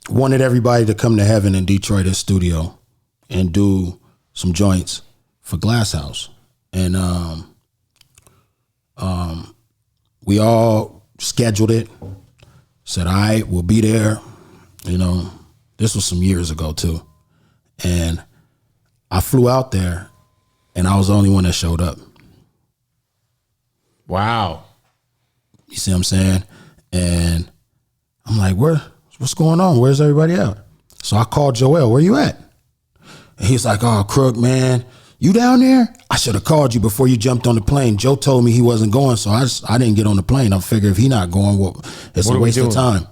wanted everybody to come to Heaven in Detroit in studio and do some joints for Glass House. And we all scheduled it, said, all right, we'll be there. You know, this was some years ago too. And I flew out there and I was the only one that showed up. Wow. You see what I'm saying? And I'm like, what's going on? Where's everybody at? So I called Joell, where you at? And he's like, oh, Crook, man, you down there? I should have called you before you jumped on the plane. Joe told me he wasn't going, so I didn't get on the plane. I figured if he not going, well, it's a waste of time.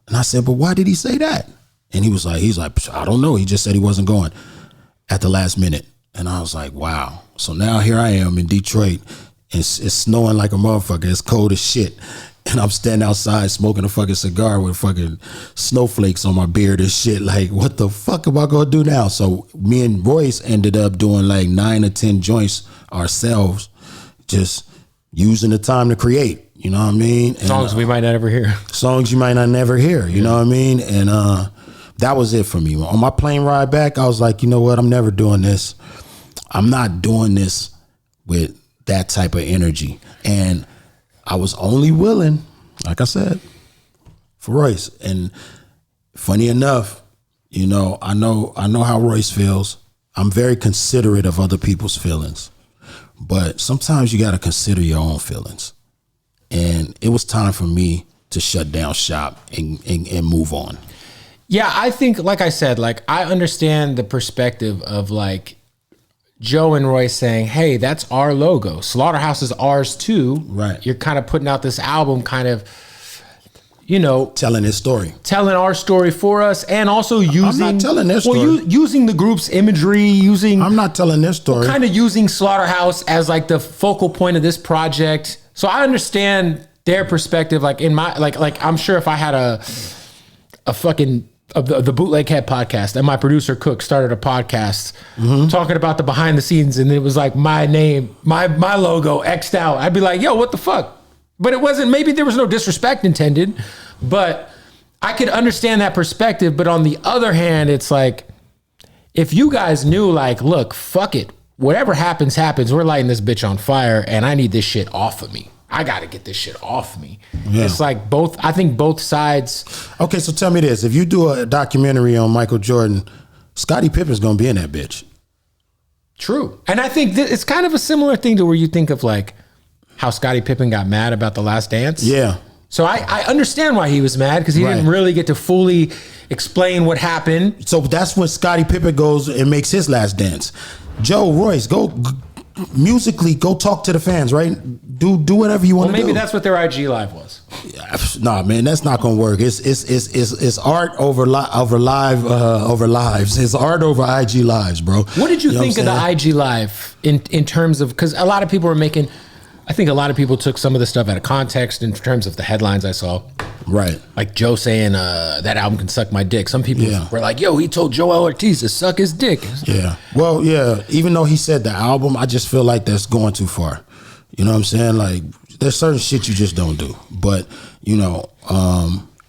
And I said, but why did he say that? And he's like, I don't know. He just said he wasn't going at the last minute. And I was like, wow. So now here I am in Detroit. It's snowing like a motherfucker. It's cold as shit. And I'm standing outside smoking a fucking cigar with fucking snowflakes on my beard and shit. Like, what the fuck am I gonna do now? So me and Royce ended up doing like 9 or 10 joints ourselves, just using the time to create. You know what I mean? Songs we might not ever hear. Songs you might not never hear. You know what I mean? And that was it for me. On my plane ride back, I was like, you know what? I'm never doing this. I'm not doing this with that type of energy. And I was only willing, like I said, for Royce. And funny enough, you know how Royce feels. I'm very considerate of other people's feelings, but sometimes you got to consider your own feelings. And it was time for me to shut down shop and move on. Yeah, I think, like I said, like I understand the perspective of like Joe and Royce saying, hey, that's our logo. Slaughterhouse is ours too. Right. You're kind of putting out this album kind of, you know, telling his story. Telling our story for us, and also using... I'm not telling their story. Well, using the group's imagery, I'm not telling their story. Kind of using Slaughterhouse as like the focal point of this project. So I understand their perspective. Like in my... Like I'm sure if I had a fucking... the Bootleg Kev Podcast, and my producer Cook started a podcast talking about the behind the scenes, and it was like my name, my logo X'd out. I'd be like, yo, what the fuck? But it wasn't, maybe there was no disrespect intended, but I could understand that perspective. But on the other hand, it's like, if you guys knew, like, look, fuck it, whatever happens, we're lighting this bitch on fire, and I need this shit off of me. I got to get this shit off me. Yeah. It's like I think both sides. Okay, so tell me this. If you do a documentary on Michael Jordan, Scottie Pippen's going to be in that bitch. True. And I think it's kind of a similar thing to where you think of like how Scottie Pippen got mad about The Last Dance. Yeah. So I understand why he was mad, because he didn't really get to fully explain what happened. So that's when Scottie Pippen goes and makes his last dance. Joe, Royce, go musically, go talk to the fans, right? Do whatever you want to do. Maybe that's what their IG Live was. Nah, man, that's not gonna work. It's art over lives. It's art over IG Lives, bro. What did you think of the IG Live in terms of, because a lot of people were making, I think a lot of people took some of the stuff out of context in terms of the headlines I saw. Right. Like Joe saying that album can suck my dick. Some people were like, yo, he told Joell Ortiz to suck his dick. Yeah. Well, yeah. Even though he said the album, I just feel like that's going too far. You know what I'm saying? Like, there's certain shit you just don't do. But, you know,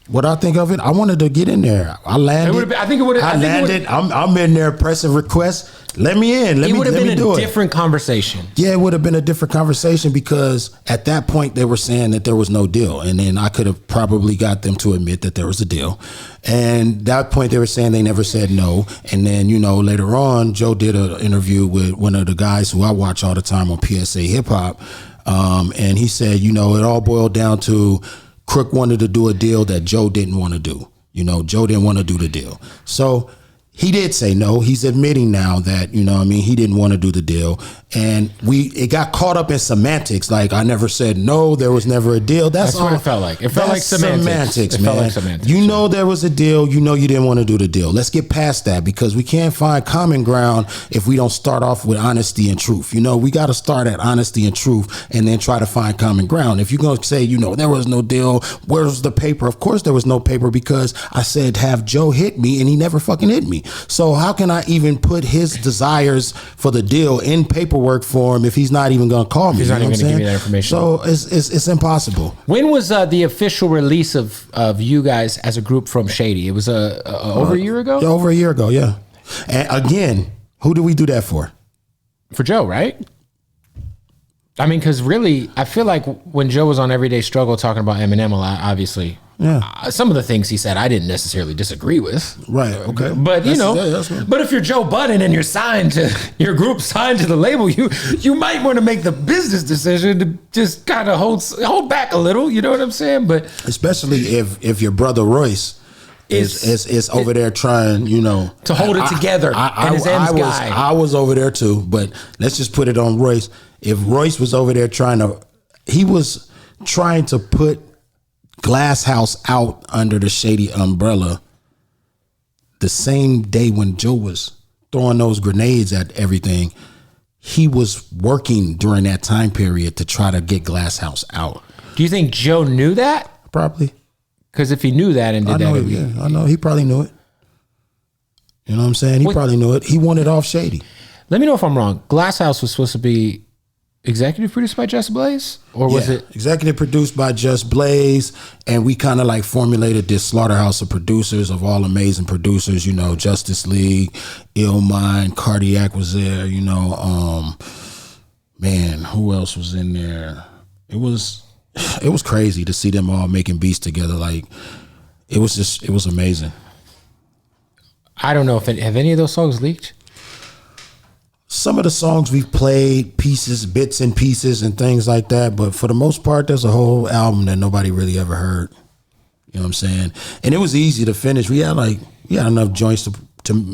what I think of it, I wanted to get in there. I landed. I'm in there pressing requests. Let me in. Let me do it. It would have been a different conversation. Yeah, it would have been a different conversation, because at that point they were saying that there was no deal. And then I could have probably got them to admit that there was a deal. And at that point they were saying they never said no. And then, you know, later on, Joe did an interview with one of the guys who I watch all the time on PSA Hip Hop. And he said, you know, it all boiled down to Crook wanted to do a deal that Joe didn't want to do. You know, Joe didn't want to do the deal. So He did say no. He's admitting now that, you know what I mean, he didn't want to do the deal. And it got caught up in semantics. Like, I never said no, there was never a deal. That's all, what it felt like. It felt like semantics. It felt like semantics. You know there was a deal. You know you didn't want to do the deal. Let's get past that, because we can't find common ground if we don't start off with honesty and truth. You know, we got to start at honesty and truth and then try to find common ground. If you're going to say, you know, there was no deal, where's the paper? Of course there was no paper, because I said have Joe hit me and he never fucking hit me. So how can I even put his desires for the deal in paperwork for him if he's not even going to call me? He's not even going to give me that information. So it's impossible. When was the official release of you guys as a group from Shady? It was over a year ago? Yeah, over a year ago, yeah. And again, who do we do that for? For Joe, right? I mean, because really, I feel like when Joe was on Everyday Struggle talking about Eminem a lot, obviously, some of the things he said I didn't necessarily disagree with. Right. Okay. But but if you're Joe Budden and you're signed to your group, signed to the label, you might want to make the business decision to just kind of hold back a little. You know what I'm saying? But especially if your brother Royce is over there trying, you know, to hold it together. I was over there too, but let's just put it on Royce. If Royce was over there he was trying to put Glass House out under the Shady umbrella the same day when Joe was throwing those grenades at everything. He was working during that time period to try to get Glass House out. Do you think Joe knew that? Probably. Because if he knew that and did that, I know he probably knew it. You know what I'm saying? He probably knew it. He wanted off Shady. Let me know if I'm wrong. Glass House was supposed to be executive produced by Just Blaze, or was it executive produced by Just Blaze? And we kind of like formulated this slaughterhouse of producers, of all amazing producers. You know, Justice League, Ill Mind, Cardiac was there. You know, man, who else was in there? It was crazy to see them all making beats together. Like, it was amazing. I don't know if have any of those songs leaked. Some of the songs we've played, bits and pieces and things like that. But for the most part, there's a whole album that nobody really ever heard. You know what I'm saying? And it was easy to finish. We had enough joints to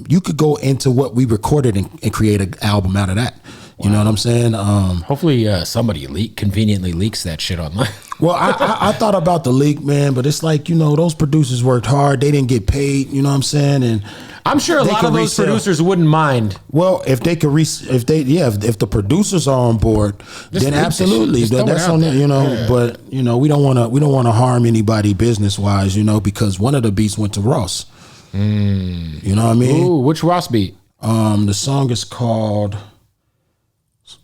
you could go into what we recorded and create an album out of that. You know what I'm saying? Hopefully somebody conveniently leaks that shit online. Well, I thought about the leak, man, but it's like, you know, those producers worked hard. They didn't get paid. You know what I'm saying? And I'm sure a lot of those producers wouldn't mind. Well, if they could if the producers are on board, then absolutely. That's on there, you know. Yeah. But you know, we don't want to harm anybody business wise, you know, because one of the beats went to Ross. You know what I mean? Ooh, which Ross beat? The song is called.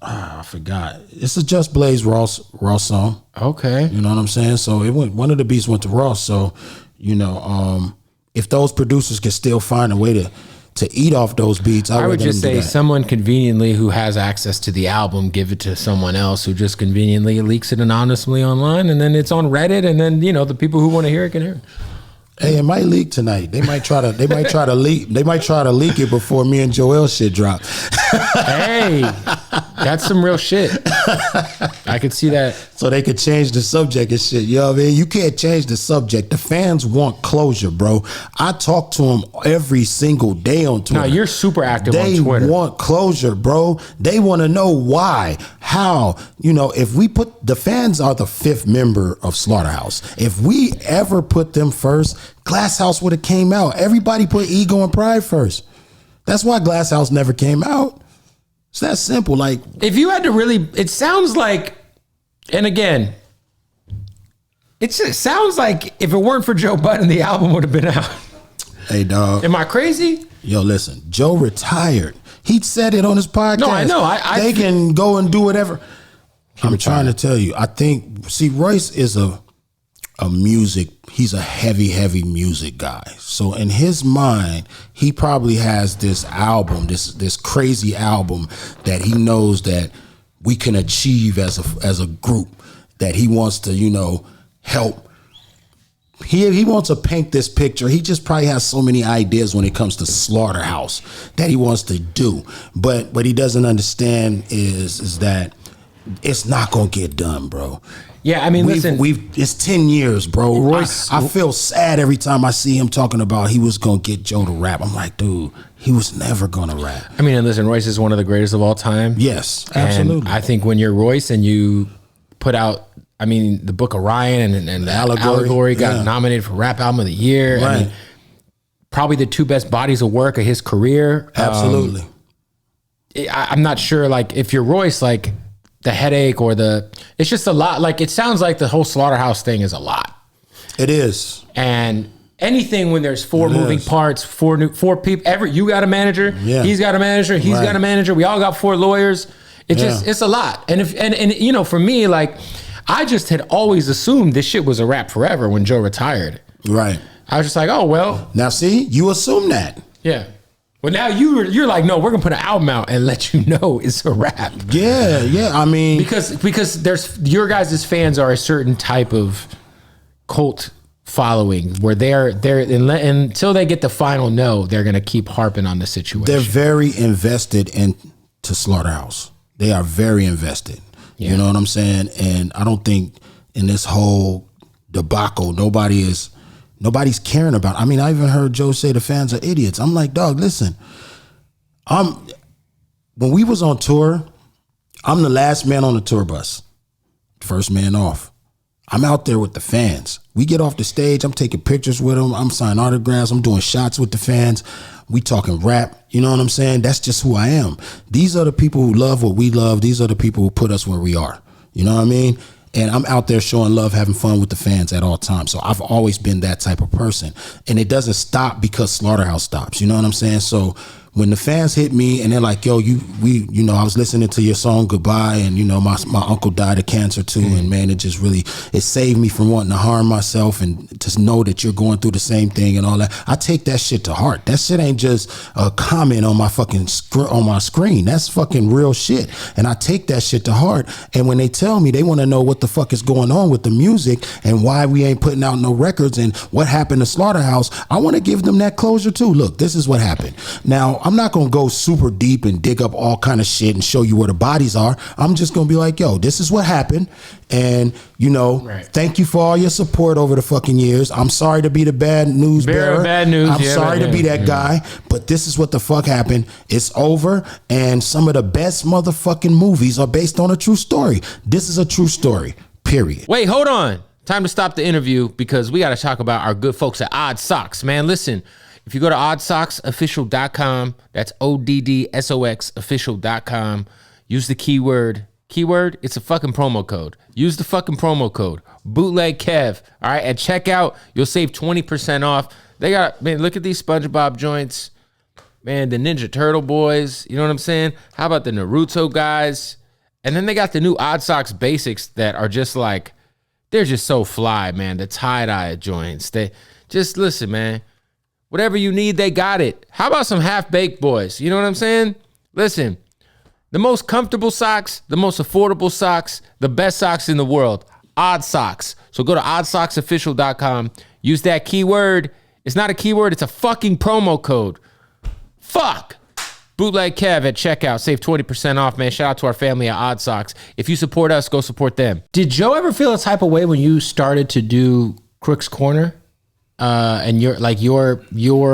I forgot. It's a Just Blaze Ross song. Okay. You know what I'm saying? So one of the beats went to Ross. So, you know, if those producers can still find a way to eat off those beats, I would just say someone conveniently who has access to the album, give it to someone else who just conveniently leaks it anonymously online, and then it's on Reddit, and then, you know, the people who want to hear it can hear it. Hey, it might leak tonight. They might try to leak it before me and Joell shit drop. Hey, that's some real shit. I could see that. So they could change the subject and shit. You know what I mean? You can't change the subject. The fans want closure, bro. I talk to them every single day on Twitter. No, you're super active on Twitter. They want closure, bro. They want to know why, how. You know, if we put the fans are the fifth member of Slaughterhouse. If we ever put them first, Glass House would have came out. Everybody put ego and pride first. That's why Glass House never came out. It's that simple. Like, if you had to really, it sounds like, and again, it sounds like if it weren't for Joe Budden, the album would have been out. Hey, dog. Am I crazy? Yo, listen, Joe retired. He said it on his podcast. No, I know. They can go and do whatever. I'm trying to tell you. I think, see, Royce is a music, he's a heavy music guy. So in his mind, he probably has this album, this crazy album that he knows that we can achieve as a group, that he wants to, you know, help. He wants to paint this picture. He just probably has so many ideas when it comes to Slaughterhouse that he wants to do. But what he doesn't understand is that it's not gonna get done, bro. Yeah, I mean, listen, it's 10 years, bro. Royce, I feel sad every time I see him talking about he was gonna get Joe to rap. I'm like, dude, he was never gonna rap. I mean, and listen, Royce is one of the greatest of all time. Yes, absolutely. And I think when you're Royce and you put out, I mean, the Book of Ryan and the Allegory got nominated for Rap Album of the Year. Right. I mean, probably the two best bodies of work of his career. Absolutely. I'm not sure, like, if you're Royce, like, the headache or it's just a lot. Like, it sounds like the whole Slaughterhouse thing is a lot. It is. And anything when there's four moving parts, four people, you got a manager, he's got a manager, he's got a manager, we all got 4 lawyers. It's a lot. And you know, for me, like, I just had always assumed this shit was a wrap forever when Joe retired. Right. I was just like, oh, well. Now, see, you assume that. Yeah. Well, now you're like, no, we're gonna put an album out and let you know it's a wrap. Yeah. I mean, because there's your guys' fans are a certain type of cult following where they're until they get the final no, they're gonna keep harping on the situation. They're very invested into Slaughterhouse. They are very invested. Yeah. You know what I'm saying? And I don't think in this whole debacle, nobody's caring about it. I mean, I even heard Joe say the fans are idiots. I'm like, dog, listen. When we was on tour, I'm the last man on the tour bus. First man off. I'm out there with the fans. We get off the stage, I'm taking pictures with them, I'm signing autographs, I'm doing shots with the fans. We talking rap, you know what I'm saying? That's just who I am. These are the people who love what we love. These are the people who put us where we are. You know what I mean? And I'm out there showing love, having fun with the fans at all times. So I've always been that type of person. And it doesn't stop because Slaughterhouse stops. You know what I'm saying? So when the fans hit me and they're like, yo, I was listening to your song Goodbye, and my uncle died of cancer too, and man, it saved me from wanting to harm myself, and to know that you're going through the same thing and all that. I take that shit to heart. That shit ain't just a comment on my fucking on my screen. That's fucking real shit. And I take that shit to heart. And when they tell me they want to know what the fuck is going on with the music and why we ain't putting out no records and what happened to Slaughterhouse, I want to give them that closure too. Look, this is what happened. Now, I'm not going to go super deep and dig up all kind of shit and show you where the bodies are. I'm just going to be like, yo, this is what happened. And, thank you for all your support over the fucking years. I'm sorry to be the bad news bearer. Bad news. I'm sorry to be that guy, but this is what the fuck happened. It's over. And some of the best motherfucking movies are based on a true story. This is a true story, period. Wait, hold on. Time to stop the interview because we got to talk about our good folks at Odd Socks. Man, listen. If you go to oddsocksofficial.com, that's ODDSOX official.com, use the keyword, it's a fucking promo code. Use the fucking promo code, Bootleg Kev. All right, at checkout, you'll save 20% off. They got, man, look at these SpongeBob joints. Man, the Ninja Turtle boys, you know what I'm saying? How about the Naruto guys? And then they got the new Odd Socks basics that are just like, they're just so fly, man. The tie-dye joints. They just, listen, man. Whatever you need, they got it. How about some half-baked boys? You know what I'm saying? Listen, the most comfortable socks, the most affordable socks, the best socks in the world, Odd Socks. So go to oddsocksofficial.com. Use that keyword. It's not a keyword. It's a fucking promo code. Fuck. Bootleg Kev at checkout. Save 20% off, man. Shout out to our family at Odd Socks. If you support us, go support them. Did Joe ever feel a type of way when you started to do Crook's Corner? And your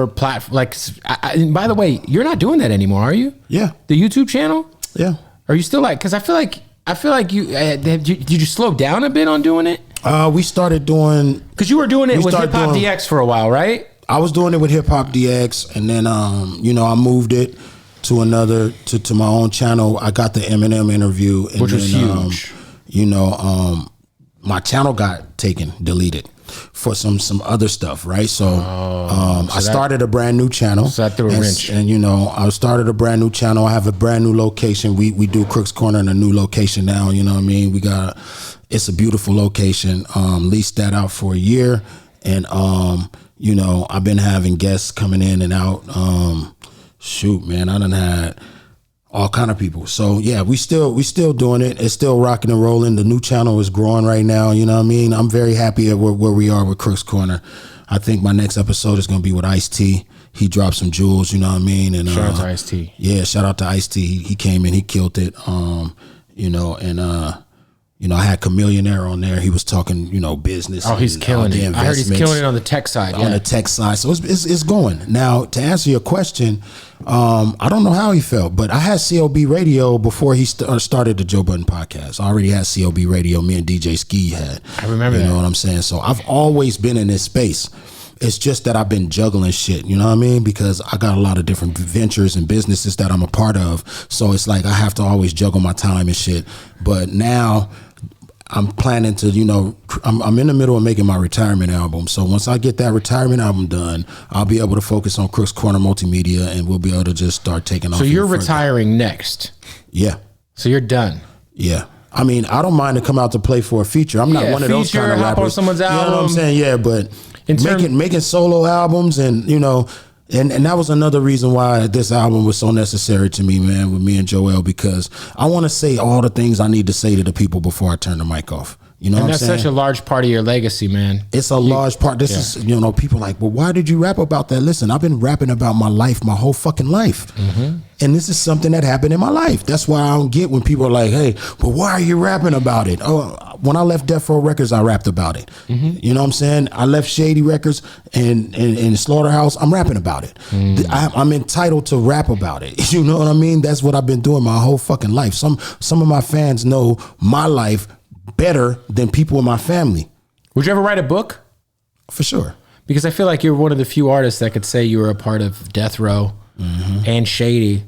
platform, like, and by the way, you're not doing that anymore, are you? Yeah. The YouTube channel? Yeah. Are you still like, because I feel like you, did you slow down a bit on doing it? We started doing, because you were doing it with Hip Hop DX for a while, right? I was doing it with Hip Hop DX, and then, I moved it to my own channel. I got the Eminem interview, and which was huge. My channel got deleted for some other stuff, right? So, I started a brand new channel. So that threw a wrench. And I started a brand new channel. I have a brand new location. We do Crook's Corner in a new location now. You know what I mean? It's a beautiful location. Leased that out for a year, and I've been having guests coming in and out. Man, I done had all kind of people. So yeah, we still doing it. It's still rocking and rolling. The new channel is growing right now. You know what I mean? I'm very happy at where we are with Crook's Corner. I think my next episode is going to be with Ice-T. He dropped some jewels, you know what I mean? And shout out to Ice-T. Yeah, shout out to Ice-T. He came in, he killed it. and I had Chameleonaire on there. He was talking, business. Oh, he's killing it. I heard he's killing it on the tech side. On the tech side. So it's going. Now, to answer your question, I don't know how he felt, but I had COB Radio before he started the Joe Budden Podcast. I already had COB Radio. Me and DJ Ski had. I remember that. You know what I'm saying? So I've always been in this space. It's just that I've been juggling shit, you know what I mean? Because I got a lot of different ventures and businesses that I'm a part of. So it's like I have to always juggle my time and shit. But now I'm planning to, I'm in the middle of making my retirement album. So once I get that retirement album done, I'll be able to focus on Crooks Corner Multimedia, and we'll be able to just start taking off. So you're retiring next? Yeah. So you're done? Yeah. I mean, I don't mind to come out to play for a feature. I'm not one of those kind of rappers. Hop on someone's album. You know what I'm saying? Yeah, but making solo albums and, and that was another reason why this album was so necessary to me, man, with me and Joell, because I want to say all the things I need to say to the people before I turn the mic off. You know, and that's such a large part of your legacy, man. It's a large part. This is, people like, well, why did you rap about that? Listen, I've been rapping about my life, my whole fucking life. Mm-hmm. And this is something that happened in my life. That's why I don't get when people are like, hey, but why are you rapping about it? Oh, when I left Death Row Records, I rapped about it. Mm-hmm. You know what I'm saying? I left Shady Records and Slaughterhouse. I'm rapping about it. Mm. I'm entitled to rap about it. You know what I mean? That's what I've been doing my whole fucking life. Some of my fans know my life better than people in my family. Would you ever write a book? For sure. Because I feel like you're one of the few artists that could say you were a part of Death Row and Shady.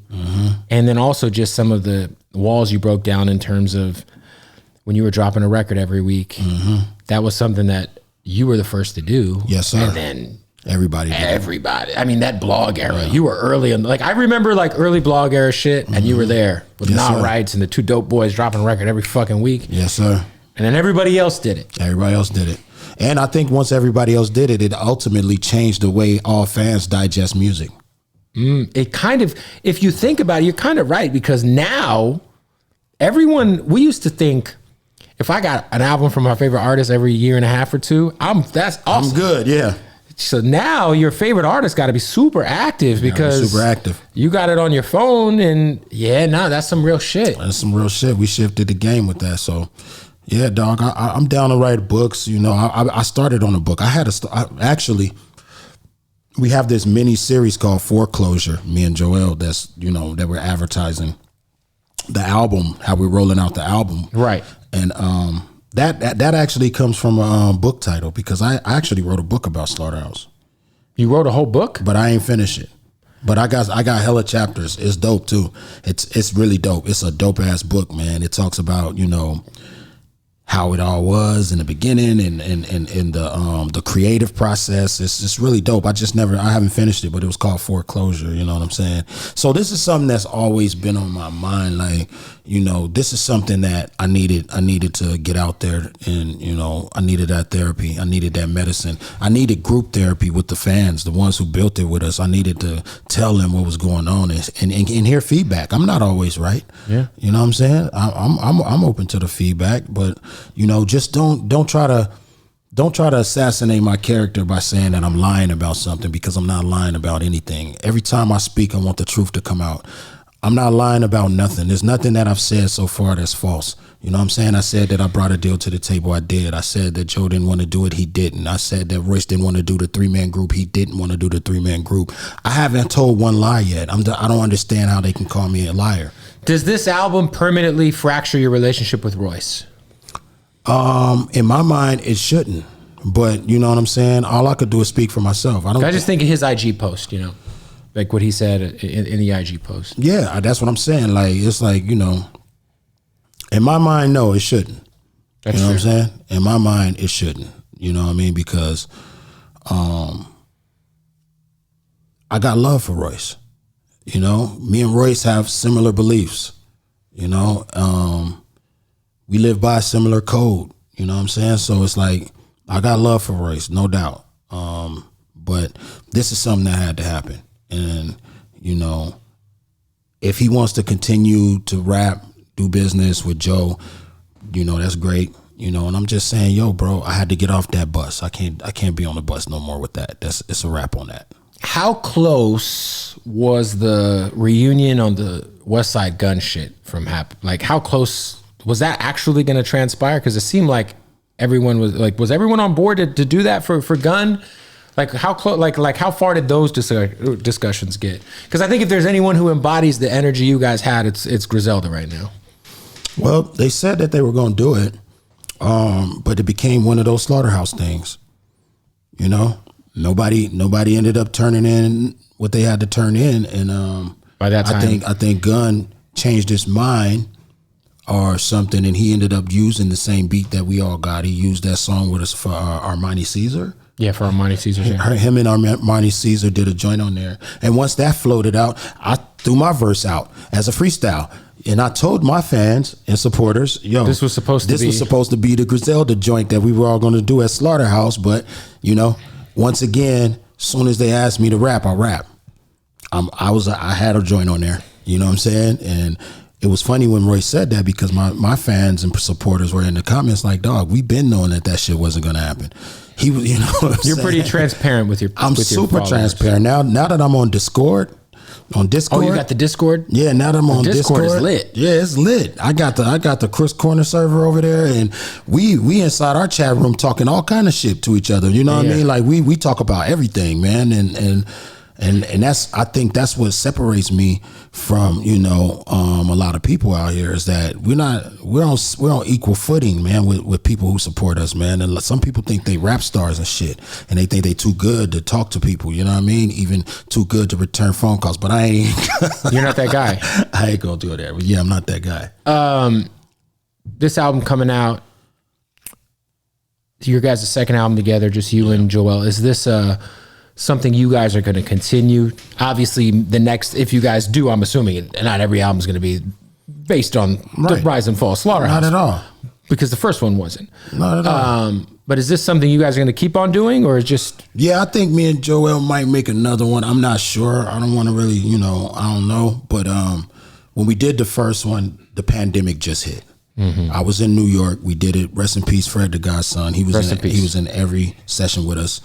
And then also just some of the walls you broke down in terms of when you were dropping a record every week. That was something that you were the first to do. Yes, sir. And then everybody. I mean, that blog era, you were early in, I remember early blog era shit, and you were there with Not Rights and the two dope boys dropping a record every fucking week. Yes, sir. And then everybody else did it. Everybody else did it. And I think once everybody else did it, it ultimately changed the way all fans digest music. It kind of, if you think about it, you're kind of right, because now we used to think, if I got an album from my favorite artist every year and a half or two, that's awesome. I'm good, yeah. So now your favorite artist got to be super active, because super active. You got it on your phone, and that's some real shit. That's some real shit. We shifted the game with that. So yeah, dog, I'm down to write books. I started on a book. Actually, we have this mini series called Foreclosure, me and Joell, that's, that we're advertising the album, how we're rolling out the album. Right. And that actually comes from a book title, because I actually wrote a book about Slaughterhouse. You wrote a whole book? But I ain't finished it. But I got hella chapters. It's dope too. It's really dope. It's a dope ass book, man. It talks about, how it all was in the beginning and the creative process. It's just really dope. I haven't finished it, but it was called Foreclosure. You know what I'm saying? So this is something that's always been on my mind. This is something that I needed to get out there, and, I needed that therapy. I needed that medicine. I needed group therapy with the fans, the ones who built it with us. I needed to tell them what was going on and hear feedback. I'm not always right. Yeah. You know what I'm saying? I'm open to the feedback, but just don't try to assassinate my character by saying that I'm lying about something, because I'm not lying about anything. Every time I speak, I want the truth to come out. I'm not lying about nothing. There's nothing that I've said so far that's false. You know what I'm saying? I said that I brought a deal to the table. I did. I said that Joe didn't want to do it. He didn't. I said that Royce didn't want to do the 3-man group. He didn't want to do the 3-man group. I haven't told one lie yet. I don't understand how they can call me a liar. Does this album permanently fracture your relationship with Royce? In my mind, it shouldn't. But you know what I'm saying? All I could do is speak for myself. I just think of his IG post, like what he said in the IG post. Yeah, that's what I'm saying. It's in my mind, no, it shouldn't. That's what I'm true. saying? In my mind, it shouldn't. You know what I mean? Because I got love for Royce. Me and Royce have similar beliefs. We live by a similar code. You know what I'm saying? So it's I got love for Royce, no doubt. But this is something that had to happen. And, if he wants to continue to rap, do business with Joe, that's great. And I'm just saying, yo, bro, I had to get off that bus. I can't be on the bus no more with that. It's a wrap on that. How close was the reunion on the West Side Gun shit from happen? Like, how close was that actually going to transpire? Because it seemed like everyone was everyone on board to do that for Gun? Like how close? Like how far did those discussions get? Because I think if there's anyone who embodies the energy you guys had, it's Griselda right now. Well, they said that they were going to do it, but it became one of those Slaughterhouse things. You know, nobody ended up turning in what they had to turn in, and by that time, I think Gun changed his mind or something, and he ended up using the same beat that we all got. He used that song with us for Armani Caesar. Yeah, for Armani Caesar. Yeah. Him and Armani Caesar did a joint on there, and once that floated out, I threw my verse out as a freestyle. And I told my fans and supporters, yo, this was supposed to be the Griselda joint that we were all going to do at Slaughterhouse. But, you know, once again, as soon as they asked me to rap, I rap. I had a joint on there. You know what I'm saying? And it was funny when Royce said that, because my fans and supporters were in the comments like, dog, we've been knowing that shit wasn't going to happen. He was, you know what You're pretty transparent with your I'm with super your transparent. Now that I'm on Discord. On Discord. Oh, you got the Discord? Yeah, now that I'm on Discord. Discord is lit. Yeah, it's lit. I got the Chris Corner server over there, and we inside our chat room talking all kind of shit to each other. You know what I mean? Like we talk about everything, man, and that's, I think that's what separates me from, you know, a lot of people out here, is that we're on equal footing, man, with people who support us, man. And some people think they rap stars and shit, and they think they too good to talk to people, you know what I mean? Even too good to return phone calls, but I ain't. You're not that guy. I ain't gonna do that. But yeah, I'm not that guy. This album coming out, your guys' second album together, just you and Joell. Is this something you guys are going to continue? Obviously, the next, if you guys do, I'm assuming not every album is going to be based on the rise and fall of Slaughterhouse. Not at all. Because the first one wasn't. Not at all. But is this something you guys are going to keep on doing, or just? Yeah, I think me and Joell might make another one. I'm not sure. I don't want to really, you know, I don't know. But when we did the first one, the pandemic just hit. Mm-hmm. I was in New York. We did it. Rest in peace, Fred the Godson. He was in every session with us.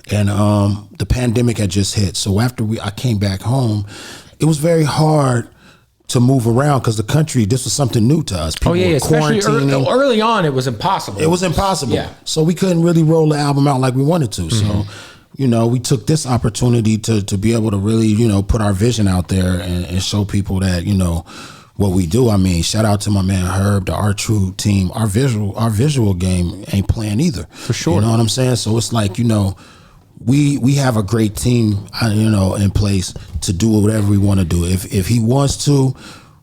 And the pandemic had just hit. So after I came back home, it was very hard to move around, because the country, this was something new to us. People were especially early on, it was impossible. It was impossible. Yeah. So we couldn't really roll the album out like we wanted to. Mm-hmm. So, you know, we took this opportunity to be able to really, you know, put our vision out there and show people that, you know, what we do. I mean, shout out to my man Herb, the Art True team. Our visual game ain't playing either. For sure. You know what I'm saying? So it's like, you know, we have a great team, you know, in place to do whatever we want to do. If he wants to,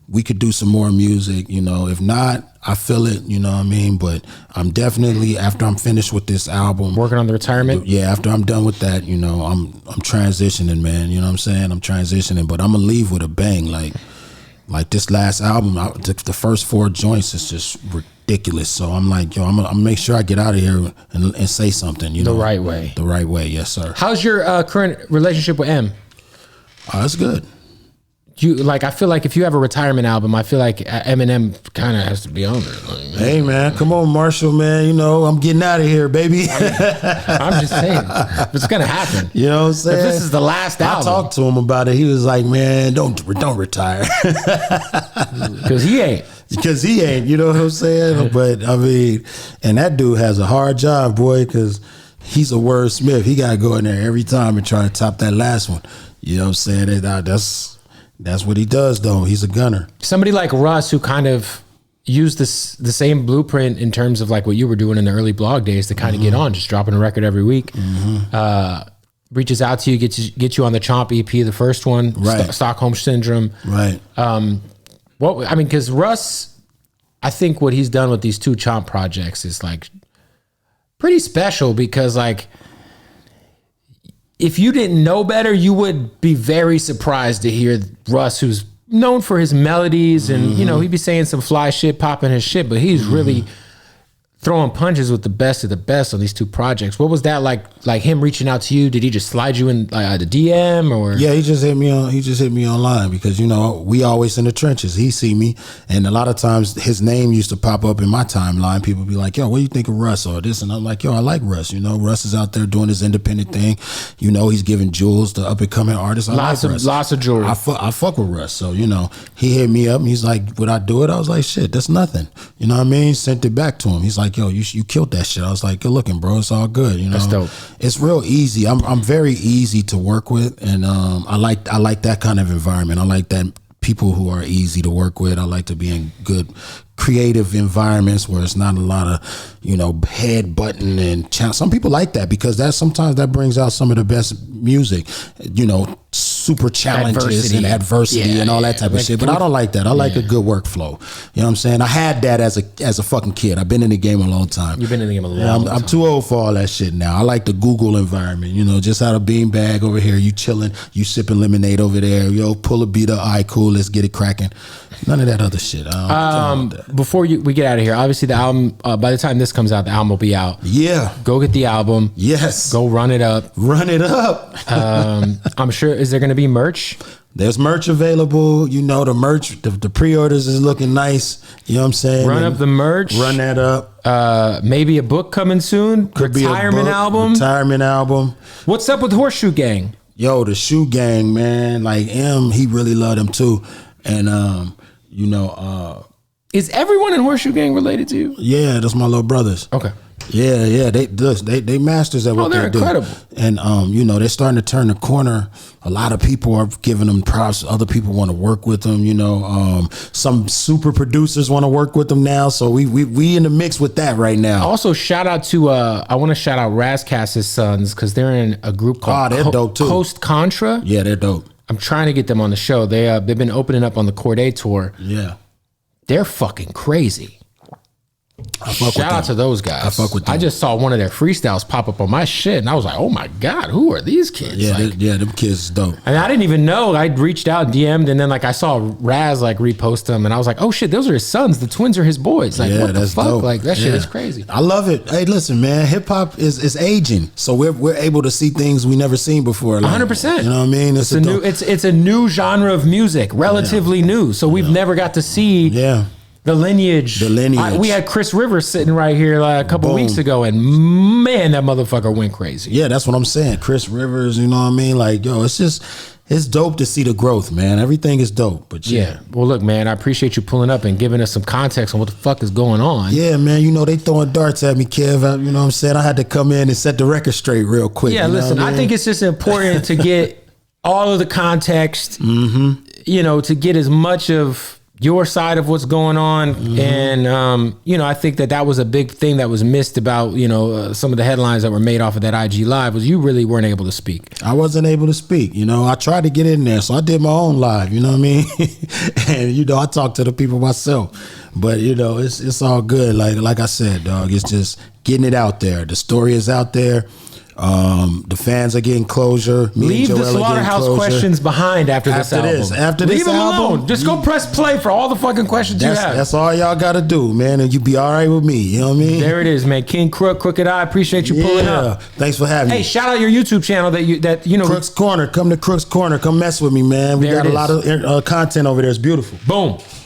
we could do some more music, you know. If not, I feel it, you know what I mean? But I'm definitely, after I'm finished with this album, working on the retirement. Yeah, after I'm done with that, you know, I'm transitioning, man. You know what I'm saying? I'm transitioning, but I'm gonna leave with a bang. Like this last album, the first 4 joints is just ridiculous. So I'm like, yo, I'm gonna make sure I get out of here and say something, you know. The right way. The right way, yes, sir. How's your current relationship with M? It's good. I feel like if you have a retirement album, I feel like Eminem kind of has to be on there. Hey man, come on, Marshall, man. You know, I'm getting out of here, baby. I'm just saying, it's gonna happen. You know what I'm saying? If this is the last album. I talked to him about it. He was like, man, don't retire. Because he ain't. You know what I'm saying? But I mean, and that dude has a hard job, boy, because he's a wordsmith. He got to go in there every time and try to top that last one. You know what I'm saying? That's what he does, though. He's a gunner. Somebody like Russ, who kind of used the same blueprint in terms of like what you were doing in the early blog days to kind of get on, just dropping a record every week. Mm-hmm. Reaches out to you, gets you on the Chomp EP, the first one, right? Stockholm Syndrome, right? Because Russ, I think what he's done with these 2 Chomp projects is like pretty special, because like, if you didn't know better, you would be very surprised to hear Russ, who's known for his melodies, and you know, he'd be saying some fly shit, popping his shit, but he's really throwing punches with the best of the best on these 2 projects. What was that like? Like him reaching out to you? Did he just slide you in the DM or? Yeah, he just hit me online because we always in the trenches. He see me, and a lot of times his name used to pop up in my timeline. People be like, "Yo, what do you think of Russ or this?" And I'm like, "Yo, I like Russ. Russ is out there doing his independent thing. He's giving jewels to up and coming artists. Lots of jewelry. I fuck with Russ. So he hit me up and he's like, "Would I do it?" I was like, "Shit, that's nothing." You know what I mean? Sent it back to him. He's like, "Yo, you killed that shit." I was like, "Good looking, bro. It's all good." That's dope. It's real easy. I'm very easy to work with, and I like that kind of environment. I like that people who are easy to work with. I like to be in good creative environments where it's not a lot of head button and some people like that because sometimes that brings out some of the best music, super challenges and adversity and all that type of shit. But I don't like that. I like a good workflow. You know what I'm saying? I had that as a fucking kid. I've been in the game a long time. You've been in the game a long time. I'm too old for all that shit now. I like the Google environment. Just out of beanbag over here, you chilling, you sipping lemonade over there. Yo, pull a beat up. All right, cool. Let's get it cracking. None of that other shit. Before we get out of here, obviously the album, by the time this comes out, the album will be out. Yeah. Go get the album. Yes. Go run it up. Run it up. I'm sure, is there going to be merch? There's merch available. The merch, the pre-orders is looking nice. You know what I'm saying? Run up the merch. Run that up. Maybe a book coming soon. Could Retirement be a book, album. Retirement album. What's up with Horseshoe Gang? Yo, the Shoe Gang, man. Like he really loved him too. And is everyone in Horseshoe Gang related to you? Yeah, that's my little brothers. Okay. Yeah, they masters at what they do. Incredible. And they're starting to turn the corner. A lot of people are giving them props. Other people want to work with them. Some super producers want to work with them now. So we in the mix with that right now. Also, shout out to I want to shout out Razcast's sons because they're in a group called they're dope too. Coast Contra. Yeah, they're dope. I'm trying to get them on the show. They've been opening up on the Corday tour. Yeah, they're fucking crazy. Shout out to those guys. I fuck with them. I just saw one of their freestyles pop up on my shit, and I was like, "Oh my god, who are these kids?" Yeah, them kids is dope. And I didn't even know. I reached out, DM'd, and then I saw Raz repost them, and I was like, "Oh shit, those are his sons. The twins are his boys." What the fuck? Dope. That shit is crazy. I love it. Hey, listen, man, hip hop is aging, so we're able to see things we never seen before. 100%. You know what I mean? It's a new genre of music, relatively new. So we've never got to see. Yeah. The lineage. We had Chris Rivers sitting right here a couple weeks ago, and man, that motherfucker went crazy. Yeah, that's what I'm saying. Chris Rivers, you know what I mean? It's dope to see the growth, man. Everything is dope. But yeah. Well, look, man, I appreciate you pulling up and giving us some context on what the fuck is going on. Yeah, man. They throwing darts at me, Kev. You know what I'm saying? I had to come in and set the record straight real quick. Yeah, listen, I think it's just important to get all of the context, to get as much of your side of what's going on. And I think that was a big thing that was missed about some of the headlines that were made off of that IG live was you really weren't able to speak. I wasn't able to speak. I tried to get in there, so I did my own live, you know what I mean? And I talked to the people myself, but it's all good. Like I said, dog, it's just getting it out there. The story is out there. The fans are getting closure. Leave the Slaughterhouse questions behind after this album. Leave them alone. Just go press play for all the fucking questions you have. That's all y'all got to do, man, and you be all right with me. You know what I mean? There it is, man. Kxng Crooked. I appreciate you pulling up. Thanks for having me. Hey, shout out your YouTube channel that Crook's Corner. Come to Crook's Corner. Come mess with me, man. We got a lot of content over there. It's beautiful. Boom.